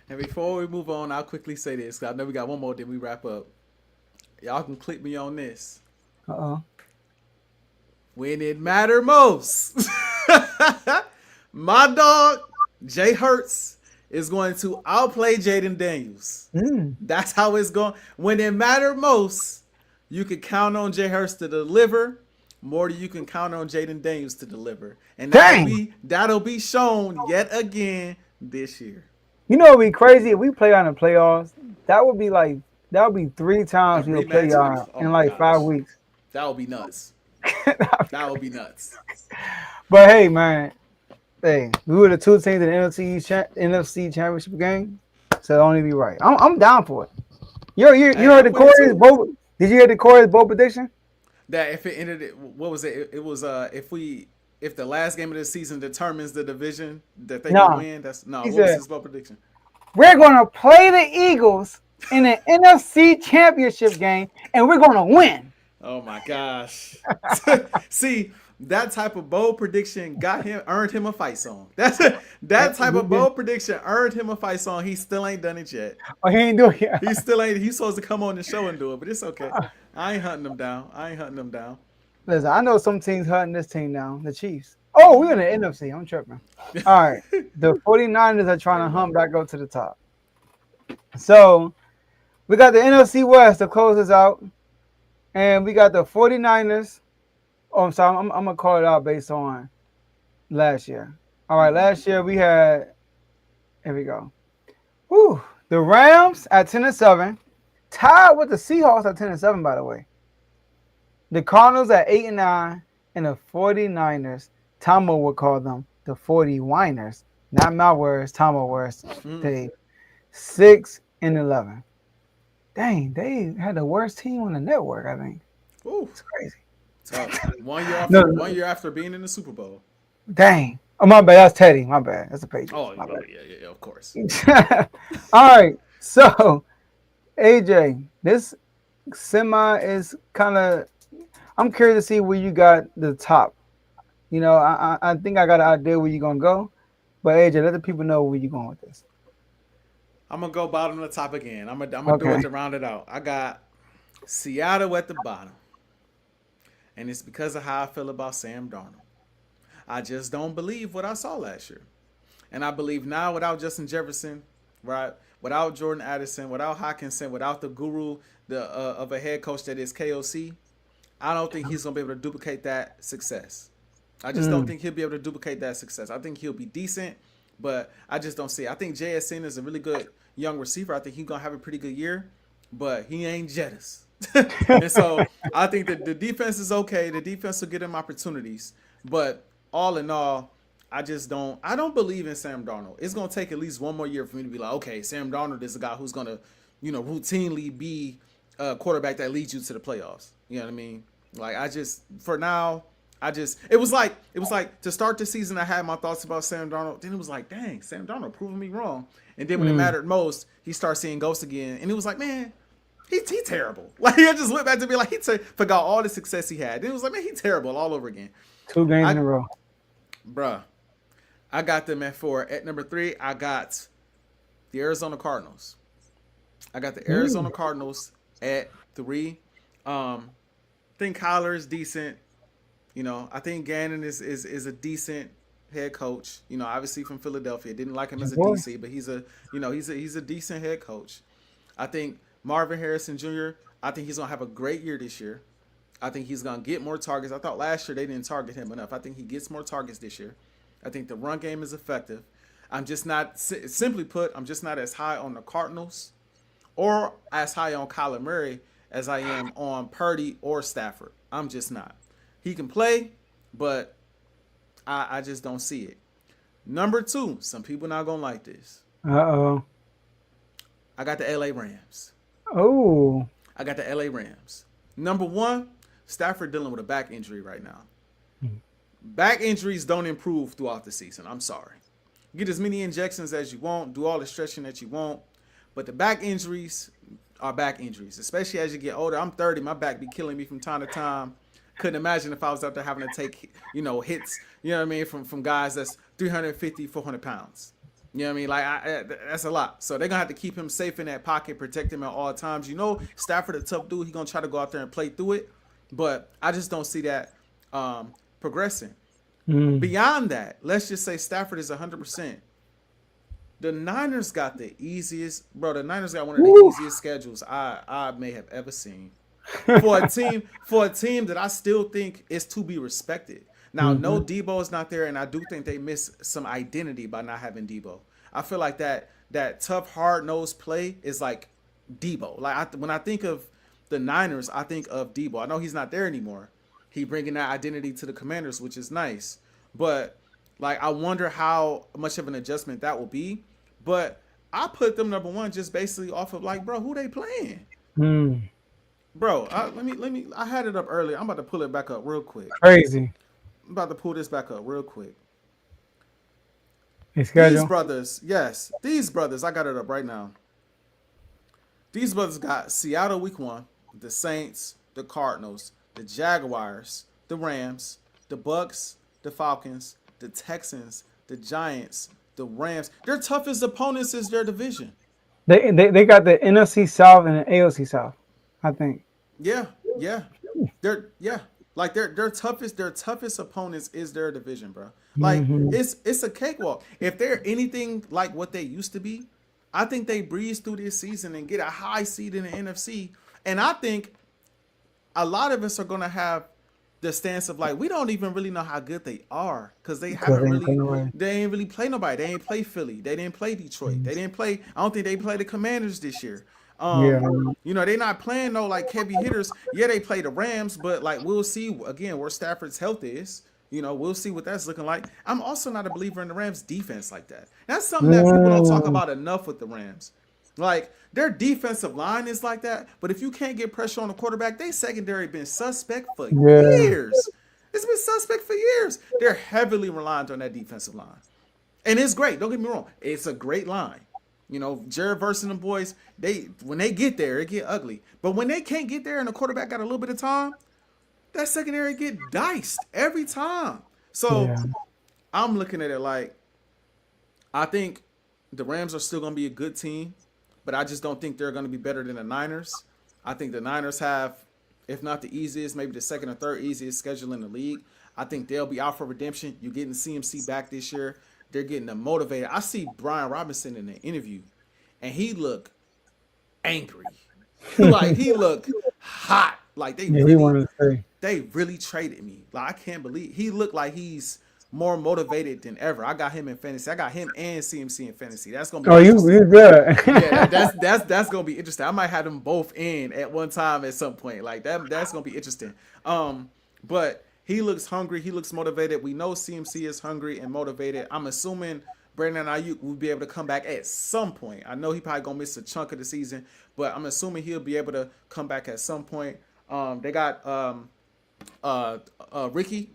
And before we move on, I'll quickly say this because I know we got one more, then we wrap up. Y'all can clip me on this. Uh-oh. When it mattered most, my dog, Jay Hurts, is going to outplay Jaden Daniels. That's how it's going. When it mattered most, you can count on Jay Hurts to deliver more than you can count on Jaden Daniels to deliver. And that'll be shown yet again this year. You know what would be crazy if we play on the playoffs? That would be 3 times we'll play y'all in like 5 weeks. That would be nuts. That would be nuts. But hey, man, we were the 2 teams in the NFC Championship game, so it only be right. I'm down for it. You heard the Corey's bold? Did you hear the Corey's bold prediction? That if it ended, what was it? It was if the last game of the season determines the division that they can win. What was his bold prediction? We're gonna play the Eagles in the NFC Championship game, and we're gonna win. Oh my gosh. See, that type of bold prediction earned him a fight song. That type of bold prediction earned him a fight song. He still ain't done it yet. Oh, he ain't doing it. He's supposed to come on the show and do it, but it's okay. I ain't hunting him down. Listen, I know some teams hunting this team down, the Chiefs. Oh, we're in the NFC. I'm tripping. All right. The 49ers are trying to hunt back up to the top. So we got the NFC West to close us out. And we got the 49ers. Oh, I'm sorry. I'm going to call it out based on last year. All right. Last year we had, here we go. Whew, the Rams at 10-7. Tied with the Seahawks at 10-7, by the way. The Cardinals at 8-9. And the 49ers, Tomo would call them the 40-winers. Not my words, Tomo words. Dave. 6-11. Dang, they had the worst team on the network, I think. Ooh. It's crazy. Tough. 1 year after being in the Super Bowl. Dang. Oh, my bad. That's Teddy. My bad. That's the Patriots. Oh, My yeah, of course. bad. All right. So, AJ, this semi is kind of. I'm curious to see where you got the top. You know, I think I got an idea where you're gonna go, but AJ, let the people know where you're going with this. I'm gonna go bottom to the top again. I'm gonna do Okay. it to round it out. I got Seattle at the bottom, and it's because of how I feel about Sam Darnold. I just don't believe what I saw last year, and I believe now without Justin Jefferson, right, without Jordan Addison, without Hawkinson, without the guru of a head coach that is KOC, I don't think he's gonna be able to duplicate that success. I just don't think he'll be able to duplicate that success. I think he'll be decent, but I just don't see it. I think JSN is a really good young receiver. I think he's gonna have a pretty good year, but he ain't Jettis. And so I think that the defense is okay. The defense will get him opportunities, but all in all, I don't believe in Sam Darnold. It's gonna take at least one more year for me to be like, okay, Sam Darnold is a guy who's gonna, routinely be a quarterback that leads you to the playoffs. You know what I mean? Like for now, it was like to start the season I had my thoughts about Sam Darnold. Then it was like, dang, Sam Darnold proving me wrong. And then when it mattered most, he starts seeing ghosts again. And it was like, man, he terrible. Like I just went back to be like, forgot all the success he had. Then it was like, man, he terrible all over again. 2 games in a row. Bruh. I got them at 4. At number 3, I got the Arizona Cardinals. I got the Arizona Cardinals at 3. I think Kyler is decent. I think Gannon is a decent head coach. Obviously from Philadelphia. Didn't like him as a DC, but he's a decent head coach. I think Marvin Harrison Jr., I think he's gonna have a great year this year. I think he's gonna get more targets. I thought last year they didn't target him enough. I think he gets more targets this year. I think the run game is effective. I'm just not, simply put, I'm just not as high on the Cardinals or as high on Kyler Murray as I am on Purdy or Stafford. I'm just not. He can play, but I just don't see it. Number 2, some people not gonna like this. Uh-oh. I got the LA Rams. Oh. I got the LA Rams. Number 1, Stafford dealing with a back injury right now. Back injuries don't improve throughout the season. I'm sorry. Get as many injections as you want, do all the stretching that you want, but the back injuries are back injuries, especially as you get older. I'm 30. My back be killing me from time to time. Couldn't imagine if I was out there having to take, hits, from guys that's 350, 400 pounds. You know what I mean? Like, that's a lot. So they're going to have to keep him safe in that pocket, protect him at all times. Stafford, a tough dude. He's going to try to go out there and play through it. But I just don't see that progressing. Beyond that, let's just say Stafford is 100%. The Niners got the easiest, bro. The Niners got one of the easiest schedules I may have ever seen for a team that I still think is to be respected. Now, no, Debo is not there, and I do think they miss some identity by not having Debo. I feel like that tough, hard-nosed play is like Debo. Like when I think of the Niners, I think of Debo. I know he's not there anymore. He bringing that identity to the Commanders, which is nice. But like I wonder how much of an adjustment that will be. But I put them number 1 just basically off of like, bro, who they playing? Bro, let me. I had it up earlier. I'm about to pull it back up real quick. Crazy. I'm about to pull this back up real quick. These brothers, I got it up right now. These brothers got Seattle week 1, the Saints, the Cardinals, the Jaguars, the Rams, the Bucks, the Falcons, the Texans, the Giants, the Rams. Their toughest opponents is their division. They got the NFC South and the AOC South, I think. Yeah. Like their toughest opponents is their division, bro. Like it's a cakewalk. If they're anything like what they used to be, I think they breeze through this season and get a high seed in the NFC. And I think a lot of us are gonna have the stance of like we don't even really know how good they are because they ain't really play nobody. They ain't play Philly. They didn't play Detroit. They didn't play. I don't think they played the Commanders this year. They're not playing no like heavy hitters. Yeah, they play the Rams, but like we'll see again where Stafford's health is. We'll see what that's looking like. I'm also not a believer in the Rams defense like that. That's something that people don't talk about enough with the Rams. Like their defensive line is like that, but if you can't get pressure on the quarterback, they secondary been suspect for years. It's been suspect for years. They're heavily reliant on that defensive line. And it's great. Don't get me wrong. It's a great line. Jared Verse and the boys, when they get there, it get ugly. But when they can't get there and the quarterback got a little bit of time, that secondary get diced every time. So Yeah. I'm looking at it like I think the Rams are still going to be a good team, but I just don't think they're going to be better than the Niners. I think the Niners have, if not the easiest, maybe the second or third easiest schedule in the league. I think they'll be out for redemption. You're getting CMC back this year. They're getting them motivated. I see Brian Robinson in the interview, and he looked angry. Like, he looked hot. Like, Yeah, he wanted to say. they really traded me. Like, I can't believe he looked like he's more motivated than ever. I got him in fantasy. I got him and CMC in fantasy. That's gonna be interesting. You good. Yeah, that's gonna be interesting. I might have them both in at one time at some point. Like that's gonna be interesting. But he looks hungry. He looks motivated. We know CMC is hungry and motivated. I'm assuming Brandon Ayuk will be able to come back at some point. I know he probably gonna miss a chunk of the season, but I'm assuming he'll be able to come back at some point. They got Ricky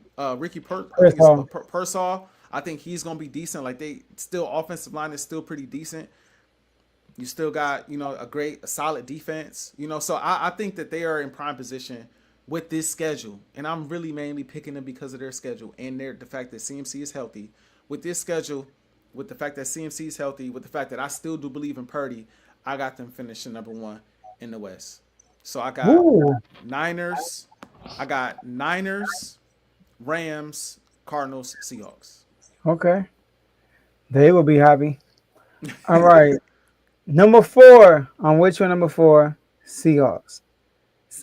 Pearsall. I think he's gonna be decent. Like they still offensive line is still pretty decent. You still got a solid defense. So I think that they are in prime position with this schedule, and I'm really mainly picking them because of their schedule and the fact that CMC is healthy. With this schedule, with the fact that CMC is healthy, with the fact that I still do believe in Purdy, I got them finishing number 1 in the West. So I got Niners. I got Niners, Rams, Cardinals, Seahawks. Okay. They will be happy. All right. Number 4. On which one? Number 4, Seahawks.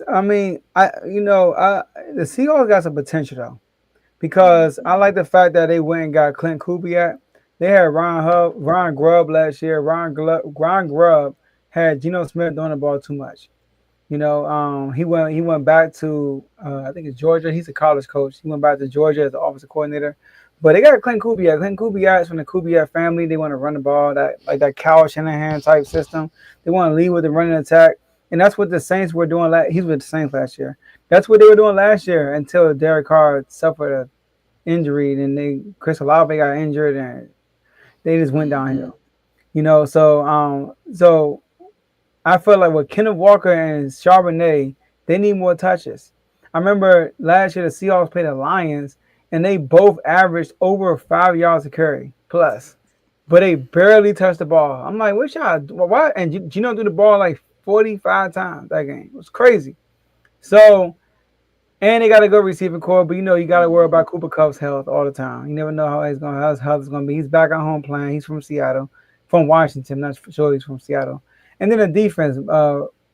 I mean, the Seahawks got some potential though, because I like the fact that they went and got Clint Kubiak. They had Ron Grubb last year. Ron Grubb had Geno Smith throwing the ball too much. He went back to I think it's Georgia. He's a college coach. He went back to Georgia as the offensive coordinator. But they got Clint Kubiak. Clint Kubiak is from the Kubiak family. They want to run the ball, that Kyle Shanahan type system. They want to lead with the running attack. And that's what the Saints were doing. He's with the Saints last year. That's what they were doing last year until Derek Carr suffered an injury. And Chris Olave got injured, and they just went downhill. So I feel like with Kenneth Walker and Charbonnet, they need more touches. I remember last year the Seahawks played the Lions, and they both averaged over 5 yards a carry plus, but they barely touched the ball. I'm like, what y'all? Why? And Gino threw the ball like 45 times that game. It was crazy. So, and they got a good receiving core, but you got to worry about Cooper Kupp's health all the time. You never know how his health is going to be. He's back at home playing. He's from Seattle, from Washington. Not sure he's from Seattle. And then the defense,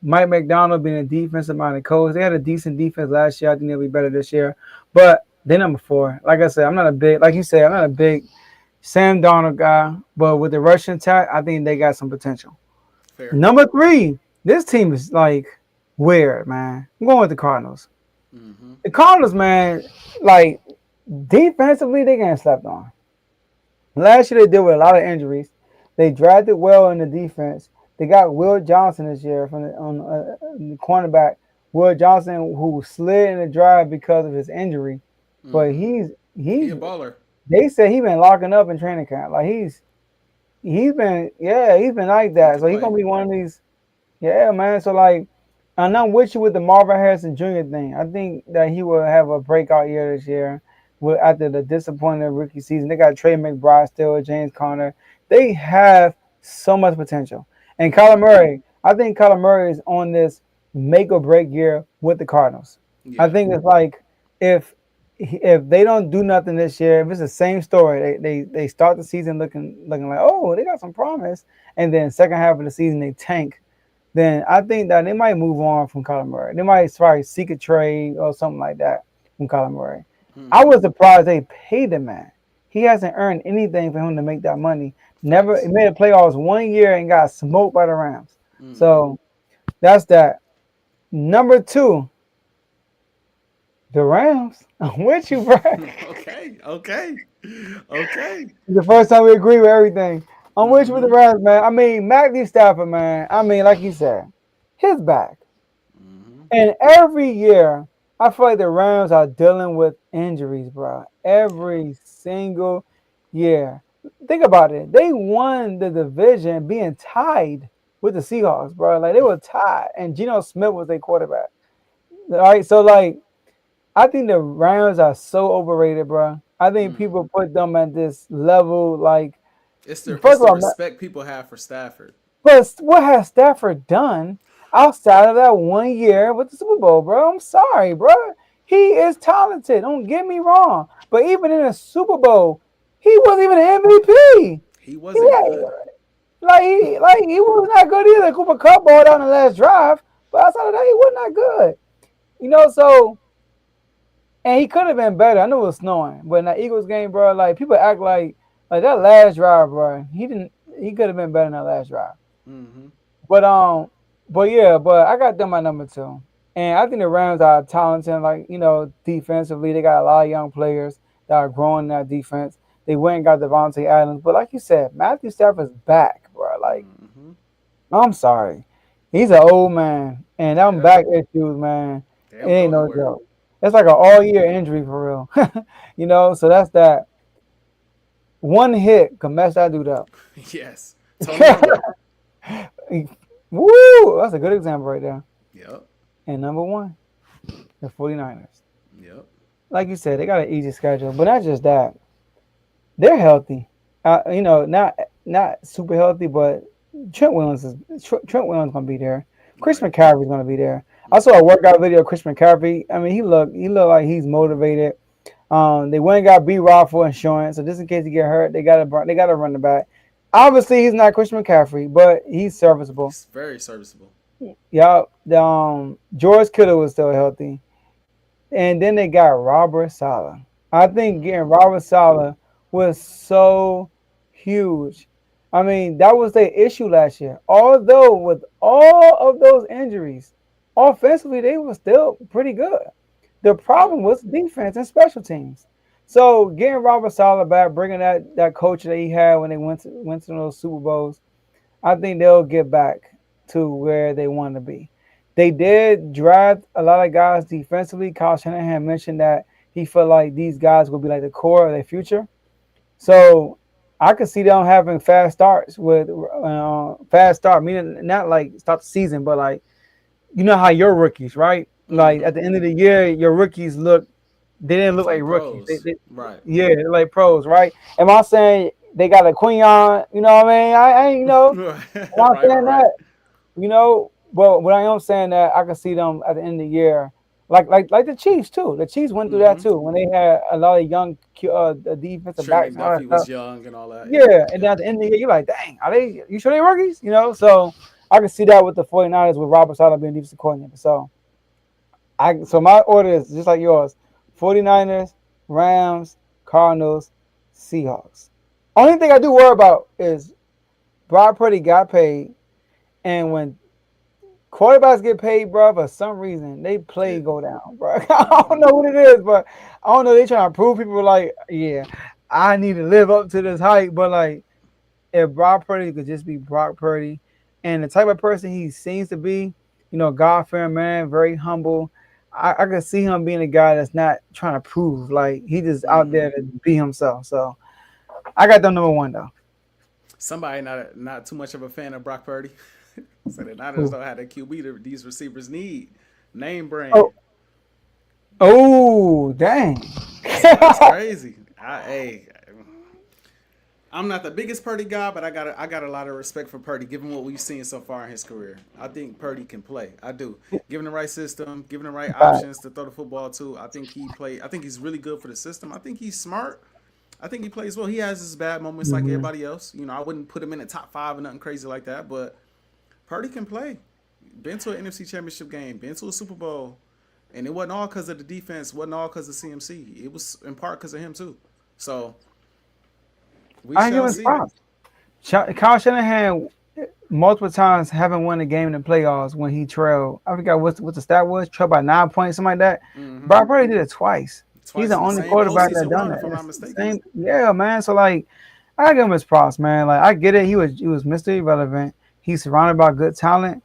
Mike McDonald being a defensive-minded coach. They had a decent defense last year. I think they'll be better this year. But they're number 4. Like I said, I'm not a big Sam Darnold guy. But with the rushing attack, I think they got some potential. Fair. Number 3, this team is like weird, man. I'm going with the Cardinals. Mm-hmm. The Cardinals, man, like defensively, they getting slept on. Last year, they dealt with a lot of injuries. They drafted well in the defense. They got Will Johnson this year from the cornerback. Will Johnson, who slid in the drive because of his injury, but he's a baller. They say he's been locking up in training camp. Like he's been like that. So he's gonna be one of these. Yeah, man. So like, and I'm with you with the Marvin Harrison Jr. thing. I think that he will have a breakout year this year. After the disappointing rookie season, they got Trey McBride still, James Conner. They have so much potential. And Kyler Murray, I think Kyler Murray is on this make or break year with the Cardinals. Yeah. I think it's like if they don't do nothing this year, if it's the same story, they start the season looking like, oh, they got some promise, and then second half of the season they tank, then I think that they might move on from Kyler Murray. They might probably seek a trade or something like that from Kyler Murray. Mm-hmm. I was surprised they paid the man. He hasn't earned anything for him to make that money. Never he made the playoffs 1 year and got smoked by the Rams. Mm-hmm. So that's that. Number 2, the Rams. I'm with you, bro. Okay. The first time we agree with everything. I'm with you with the Rams, man. I mean, Matthew Stafford, man. I mean, like you said, his back. Mm-hmm. And every year, I feel like the Rams are dealing with injuries, bro. Every single year. Think about it. They won the division being tied with the Seahawks, bro. Like they were tied, and Geno Smith was their quarterback. All right, so like I think the Rams are so overrated, bro. I think Mm. people put them at this level. Like, It's first of the all, respect people have for Stafford. but what has Stafford done outside of that 1 year with the Super Bowl, bro? I'm sorry, bro. He is talented. Don't get me wrong. But even in a Super Bowl, he wasn't even an MVP. He He wasn't had, good. like he was not good either. Cooper Cup ball down the last drive, but outside of that, he was not good. So and he could have been better. I know it was snowing, but in that Eagles game, bro, like people act like that last drive, bro. He didn't. He could have been better in that last drive. Hmm. But but I got them at number two, and I think the Rams are talented. Like defensively, they got a lot of young players that are growing in that defense. They went and got Devontae Adams, but like you said, Matthew Stafford's back, bro. Like Hmm. I'm sorry, he's an old man, and them Yeah. back issues, man, They it don't go ain't no nowhere. joke. It's like an all year injury for real, So that's that. One hit can mess that dude up. Yes. Tony Romo. Woo! That's a good example right there. Yep. And number one, the 49ers. Yep. Like you said, they got an easy schedule, but not just that. They're healthy. Not super healthy, but Trent Williams gonna be there. Chris Right. McCaffrey's gonna be there. I saw a workout video of Chris McCaffrey. I mean, he looked like he's motivated. They went and got B Rob for insurance, so just in case he get hurt, they gotta run the back. Obviously, he's not Christian McCaffrey, but he's serviceable. He's very serviceable. Yeah, George Kittle was still healthy, and then they got Robert Saleh. I think getting Robert Saleh was so huge. I mean, that was their issue last year. Although with all of those injuries, offensively they were still pretty good. The Yep. problem was defense and special teams. So getting Robert Saleh back, bringing that coach that he had when they went to those Super Bowls, I think they'll get back to where they want to be. They did draft a lot of guys defensively. Kyle Shanahan mentioned that he felt like these guys will be like the core of their future. So I could see them having fast starts with fast start, meaning not like start the season, but like how your rookies, right? Like Hmm. at the end of the year, your rookies they didn't look like Like rookies. pros. Right. Yeah, they're like pros, right? Am I saying they got a Quinion? You know what I mean? I ain't Right. am I Right. saying Right. that? But what I am saying that I can see them at the end of the year, like the Chiefs too. The Chiefs went through that Hmm. too when they had a lot of young defensive Trent backs and all that McDuffie was stuff. young and all that. Yep. Yeah, and then Yep. at the end of the year, you're like, dang, are they? You sure they rookies? So I can see that with the 49ers with Robert Saleh being defensive coordinator. So my order is just like yours: 49ers, Rams, Cardinals, Seahawks. Only thing I do worry about is Brock Purdy got paid, and when quarterbacks get paid, bro, for some reason they play Yeah. go down, bro. I don't Hmm. know what it is, but I don't know. They trying to prove people like, yeah, I need to live up to this hype, but like if Brock Purdy could just be Brock Purdy and the type of person he seems to be, God fearing man, very humble. I could see him being a guy that's not trying to prove, like he just out Hmm. there to be himself. So I got them number one though. Somebody not too much of a fan of Brock Purdy. So the Niners Who? don't have the QB that these receivers need. Name Oh, brand. oh, dang. It's crazy. I'm not the biggest Purdy guy, but I got a lot of respect for Purdy, given what we've seen so far in his career. I think Purdy can play. I do. Given the right system, given the right Right. options to throw the football to, I think he play. I think he's really good for the system. I think he's smart. I think he plays well. He has his bad moments like Mhm. everybody else. I wouldn't put him in the top five or nothing crazy like that, but Purdy can play. Been to an NFC Championship game, been to a Super Bowl, and it wasn't all because of the defense. Wasn't all because of CMC. It was in part because of him too. So we I give shall him see. props. Kyle Shanahan multiple times haven't won a game in the playoffs when he trailed. I forgot what the stat was. Trailed by 9 points, something like that. Mm-hmm. Brock Purdy did it twice. He's Twice the in the only same quarterback that postseason done run, that. if I'm not It's the mistaken. same, yeah, man. So like, I give him his props, man. Like I get it. He was Mr. Irrelevant. He's surrounded by good talent,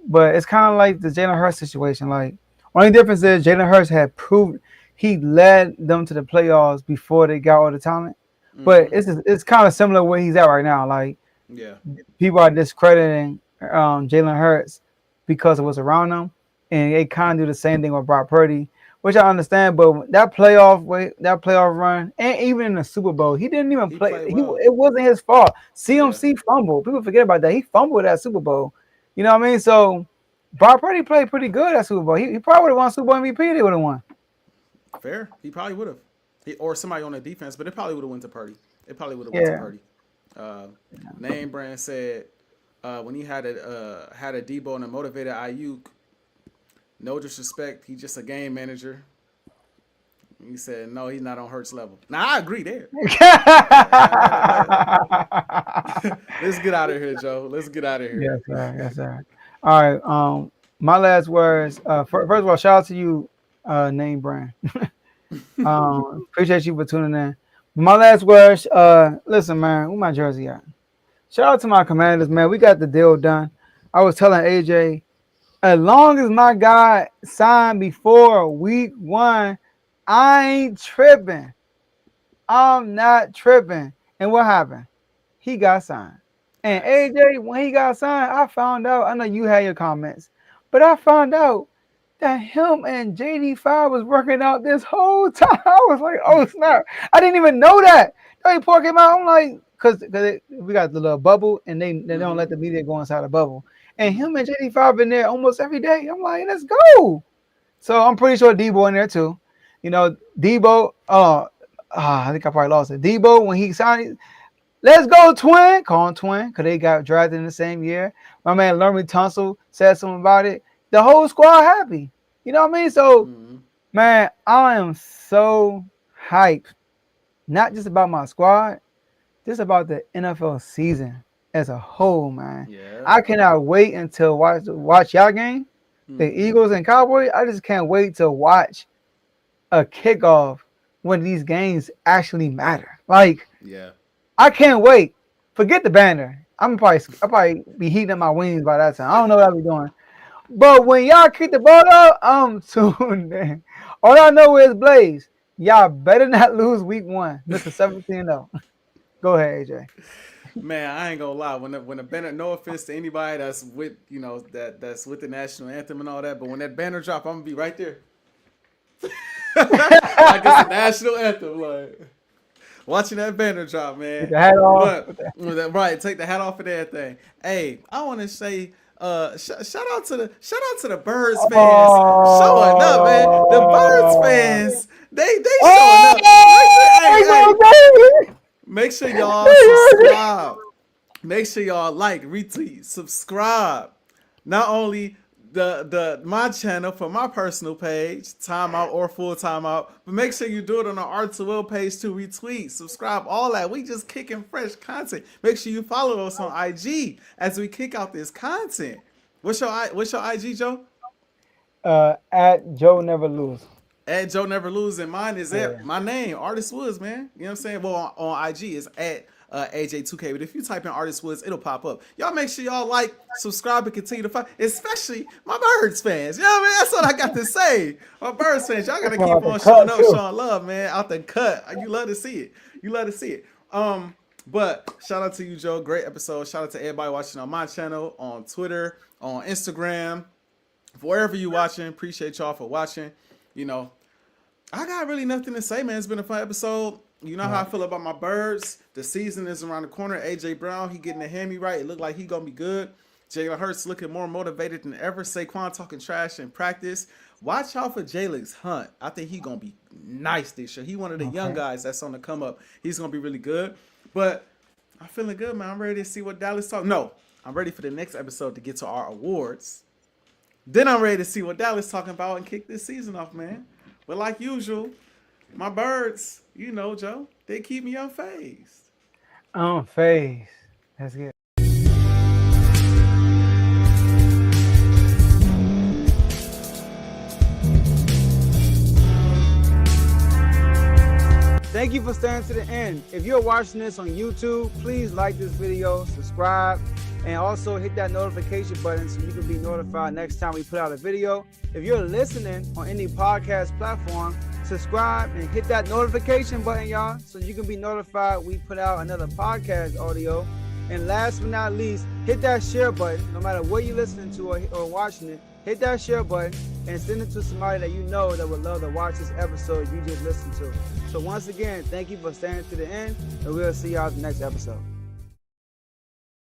but it's kind of like the Jalen Hurts situation. Like, only difference is Jalen Hurts had proved he led them to the playoffs before they got all the talent. But it's kind of similar where he's at right now. Like, Yeah. people are discrediting Jalen Hurts because of what's around him, and they kind of do the same thing with Brock Purdy, which I understand. But that playoff run, and even in the Super Bowl, he didn't even play. Well. It wasn't his fault. CMC fumbled. People forget about that. He fumbled that Super Bowl. You know what I mean? So Brock Purdy played pretty good at Super Bowl. He probably would have won Super Bowl MVP. They would have won. Fair. He probably would have. Or somebody on the defense, but it probably would have went to Purdy. It probably would have went to Purdy. Name Brand said when he had a Debo and a motivated Ayuk, no disrespect, he's just a game manager. He said no, he's not on Hurts level. Now I agree there. Let's get out of here, Joe. Let's get out of here. Yes, sir. Yes, sir. All right. My last words. First of all, shout out to you, Name Brand. Appreciate you for tuning in. My last words, listen, man, where my jersey at? Shout out to my Commanders, man. We got the deal done. I was telling AJ, as long as my guy signed before week 1, I ain't tripping. I'm not tripping. And what happened? He got signed. And AJ, when he got signed, I found out, I know you had your comments, but I found out that him and JD5 was working out this whole time. I was like, oh snap. I didn't even know that. The report came out, I'm like, because we got the little bubble, and they don't let the media go inside the bubble. And him and JD5 been there almost every day. I'm like, let's go. So I'm pretty sure Debo in there too. You know, Debo, I think I probably lost it. Debo, when he signed, let's go twin. Call him twin, because they got drafted in the same year. My man Lermy Tunsil said something about it. The whole squad happy. You know what I mean? So, man, I am so hyped. Not just about my squad, just about the NFL season as a whole, man. Yeah. I cannot wait until watch y'all game, the Eagles and Cowboys. I just can't wait to watch a kickoff when these games actually matter. Like, yeah, I can't wait. Forget the banner. I'll probably be heating up my wings by that time. I don't know what I'll be doing. But when y'all kick the ball up, I'm tuned in. All I know is Blaze. Y'all better not lose week 1. Mr. 17-0. Go ahead, AJ. Man, I ain't gonna lie. When the banner, no offense to anybody that's with that's with the national anthem and all that, but when that banner drop, I'm gonna be right there. Like it's a national anthem, like watching that banner drop, man. Take the hat off. Right, take the hat off and everything. Hey, I want to say. Shout out to the Birds fans showing up, man. The Birds fans, they showing up. Make sure y'all subscribe. Make sure y'all like, retweet, subscribe. Not only my channel for my personal page, timeout or full timeout, but make sure you do it on the Artis page too. Retweet, subscribe, all that. We just kicking fresh content. Make sure you follow us on IG as we kick out this content. What's your IG, Joe? At Joe Never Lose. At Joe Never Lose, and mine is at my name, Artis Woods, man. You know what I'm saying? Well, on IG is at AJ2K, but if you type in Artis Woods, it'll pop up. Y'all make sure y'all like, subscribe, and continue to follow, especially my Birds fans. You know what I mean? That's what I got to say. My Birds fans, y'all gotta keep on showing up, showing love, man. Out the cut. You love to see it. But shout out to you, Joe. Great episode. Shout out to everybody watching on my channel, on Twitter, on Instagram, wherever you watching. Appreciate y'all for watching. You know, I got really nothing to say, man. It's been a fun episode. You know how I feel about my Birds. The season is around the corner. AJ Brown, he getting the hammy right. It looked like he gonna be good. Jalen Hurts looking more motivated than ever. Saquon talking trash in practice. Watch out for Jalen Hunt. I think he gonna be nice this year. He one of the young guys that's on the come up. He's gonna be really good. But I'm feeling good, man. I'm ready to see what Dallas talk. No, I'm ready for the next episode to get to our awards. Then I'm ready to see what Dallas talking about and kick this season off, man. But like usual, my Birds, you know, Joe, they keep me unfazed. Unfazed. That's good. Thank you for staying to the end. If you're watching this on YouTube, please like this video, subscribe, and also hit that notification button so you can be notified next time we put out a video. If you're listening on any podcast platform, subscribe, and hit that notification button, y'all, so you can be notified we put out another podcast audio. And last but not least, hit that share button. No matter what you're listening to or watching it, hit that share button and send it to somebody that you know that would love to watch this episode you just listened to. So once again, thank you for staying to the end, and we'll see y'all in the next episode.